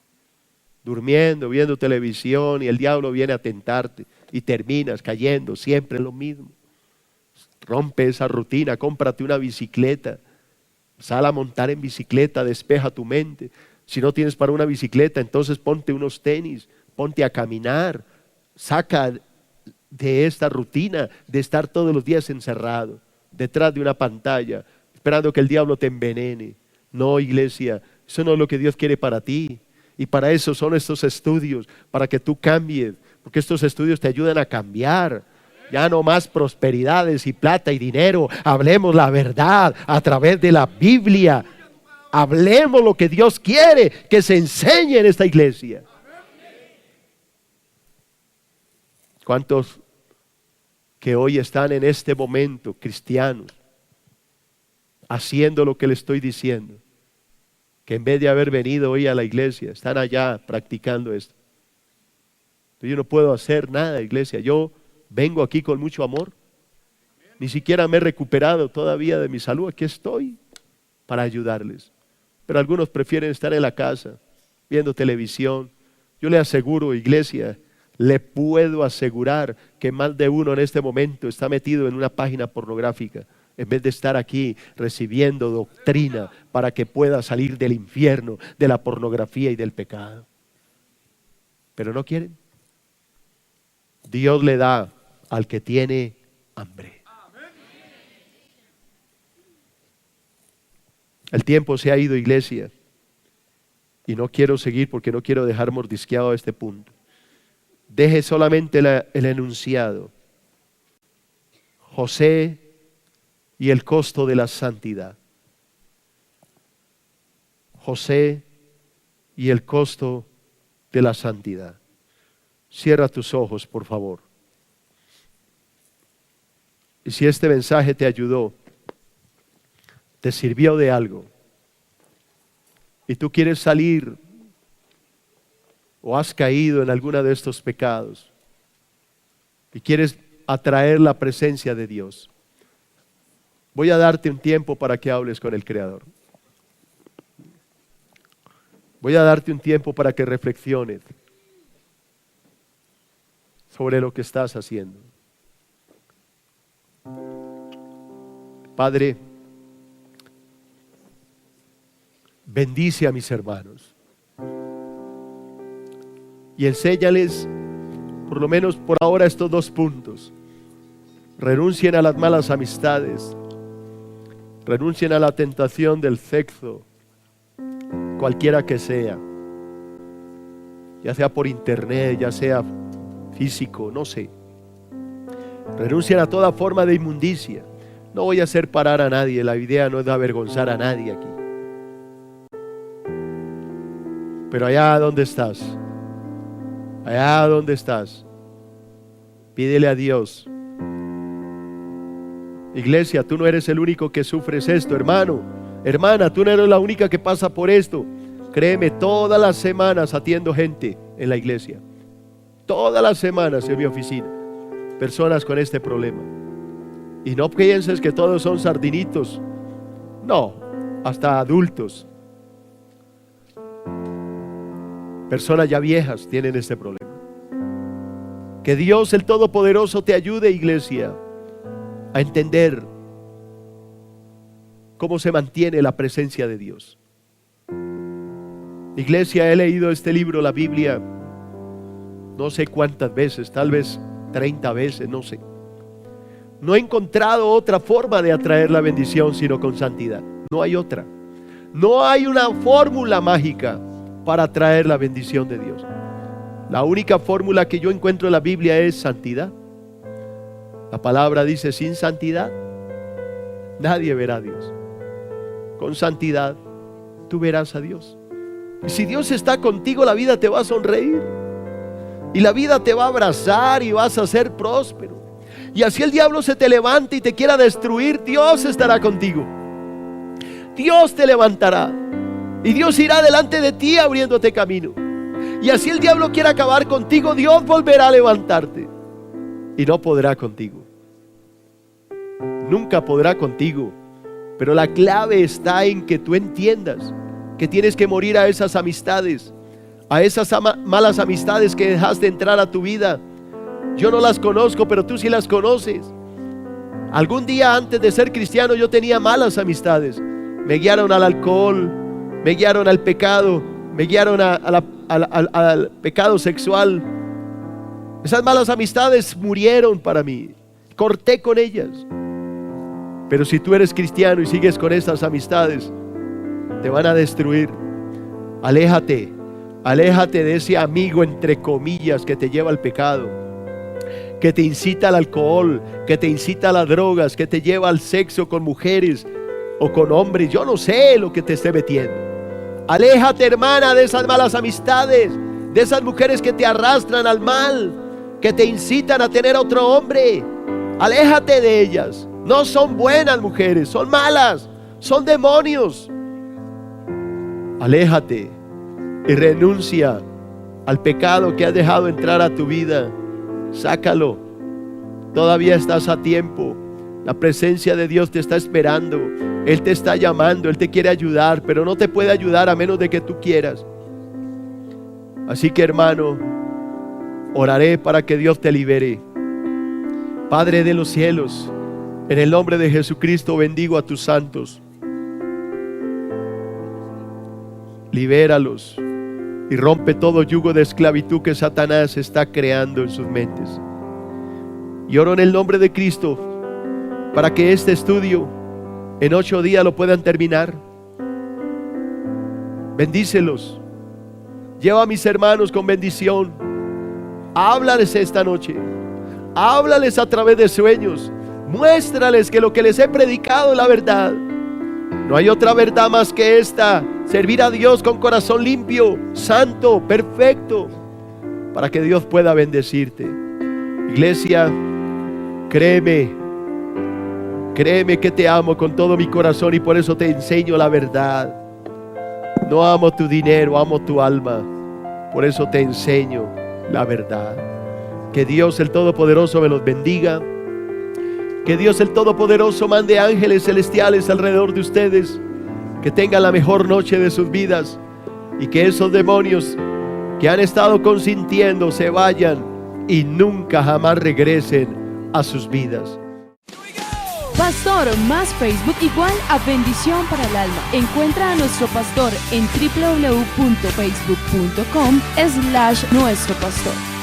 Durmiendo, viendo televisión y el diablo viene a tentarte y terminas cayendo siempre en lo mismo. Rompe esa rutina, cómprate una bicicleta, sal a montar en bicicleta, despeja tu mente. Si no tienes para una bicicleta, entonces ponte unos tenis, ponte a caminar, saca de esta rutina de estar todos los días encerrado, detrás de una pantalla, esperando que el diablo te envenene. No, iglesia, eso no es lo que Dios quiere para ti. Y para eso son estos estudios, para que tú cambies, porque estos estudios te ayudan a cambiar. Ya no más prosperidades y plata y dinero. Hablemos la verdad a través de la Biblia. Hablemos lo que Dios quiere que se enseñe en esta iglesia. ¿Cuántos que hoy están en este momento cristianos haciendo lo que le estoy diciendo, que en vez de haber venido hoy a la iglesia, están allá practicando esto? Yo no puedo hacer nada, iglesia. Yo vengo aquí con mucho amor. Ni siquiera me he recuperado todavía de mi salud. Aquí estoy para ayudarles. Pero algunos prefieren estar en la casa, viendo televisión. Yo le aseguro, iglesia, le puedo asegurar que más de uno en este momento está metido en una página pornográfica, en vez de estar aquí recibiendo doctrina para que pueda salir del infierno, de la pornografía y del pecado. Pero no quieren. Dios le da al que tiene hambre. El tiempo se ha ido, iglesia, y no quiero seguir porque no quiero dejar mordisqueado a este punto. Deje solamente el enunciado. José y el costo de la santidad. José y el costo de la santidad. Cierra tus ojos, por favor. Y si este mensaje te ayudó, te sirvió de algo, y tú quieres salir o has caído en alguno de estos pecados y quieres atraer la presencia de Dios, voy a darte un tiempo para que hables con el Creador. Voy a darte un tiempo para que reflexiones sobre lo que estás haciendo. Padre, bendice a mis hermanos y enséñales, por lo menos por ahora, estos 2 puntos. Renuncien a las malas amistades, renuncien a la tentación del sexo, cualquiera que sea, ya sea por internet, ya sea físico, no sé. Renuncien a toda forma de inmundicia. No voy a hacer parar a nadie, la idea no es de avergonzar a nadie aquí. Pero allá donde estás, pídele a Dios. Iglesia, tú no eres el único que sufres esto, hermano, hermana, tú no eres la única que pasa por esto. Créeme, todas las semanas atiendo gente en la iglesia. Todas las semanas en mi oficina, personas con este problema. Y no pienses que todos son sardinitos. No, hasta adultos. Personas ya viejas tienen este problema. Que Dios el Todopoderoso te ayude, iglesia, a entender cómo se mantiene la presencia de Dios. Iglesia, he leído este libro, la Biblia, no sé cuántas veces, tal vez 30 veces, no sé. No he encontrado otra forma de atraer la bendición sino con santidad. No hay otra. No hay una fórmula mágica para atraer la bendición de Dios. La única fórmula que yo encuentro en la Biblia es santidad. La palabra dice, sin santidad nadie verá a Dios. Con santidad tú verás a Dios. Y si Dios está contigo, la vida te va a sonreír. Y la vida te va a abrazar y vas a ser próspero. Y así el diablo se te levante y te quiera destruir, Dios estará contigo. Dios te levantará. Y Dios irá delante de ti abriéndote camino. Y así el diablo quiera acabar contigo, Dios volverá a levantarte. Y no podrá contigo. Nunca podrá contigo. Pero la clave está en que tú entiendas que tienes que morir a esas amistades, a esas malas amistades que dejaste entrar a tu vida. Yo no las conozco, pero tú sí las conoces. Algún día antes de ser cristiano yo tenía malas amistades. Me guiaron al alcohol, me guiaron al pecado, me guiaron al pecado sexual. Esas malas amistades murieron para mí. Corté con ellas. Pero si tú eres cristiano y sigues con estas amistades, te van a destruir. Aléjate de ese amigo entre comillas que te lleva al pecado, que te incita al alcohol, que te incita a las drogas, que te lleva al sexo con mujeres o con hombres. Yo no sé lo que te esté metiendo. Aléjate, hermana, de esas malas amistades, de esas mujeres que te arrastran al mal, que te incitan a tener otro hombre. Aléjate de ellas. No son buenas mujeres, son malas, son demonios. Aléjate y renuncia al pecado que has dejado entrar a tu vida. Sácalo. Todavía estás a tiempo. La presencia de Dios te está esperando. Él te está llamando, Él te quiere ayudar, pero no te puede ayudar a menos de que tú quieras. Así que, hermano, oraré para que Dios te libere. Padre de los cielos, en el nombre de Jesucristo bendigo a tus santos. Libéralos y rompe todo yugo de esclavitud que Satanás está creando en sus mentes. Y oro en el nombre de Cristo para que este estudio en 8 días lo puedan terminar. Bendícelos. Lleva a mis hermanos con bendición. Háblales esta noche. Háblales a través de sueños. Muéstrales que lo que les he predicado es la verdad. No hay otra verdad más que esta: servir a Dios con corazón limpio, santo, perfecto, para que Dios pueda bendecirte. Iglesia, créeme que te amo con todo mi corazón y por eso te enseño la verdad. No amo tu dinero, amo tu alma. Por eso te enseño la verdad. Que Dios el Todopoderoso me los bendiga. Que Dios el Todopoderoso mande ángeles celestiales alrededor de ustedes, que tengan la mejor noche de sus vidas, y que esos demonios que han estado consintiendo se vayan y nunca jamás regresen a sus vidas. Pastor más Facebook igual a Bendición para el Alma. Encuentra a nuestro pastor en www.facebook.com/nuestro pastor.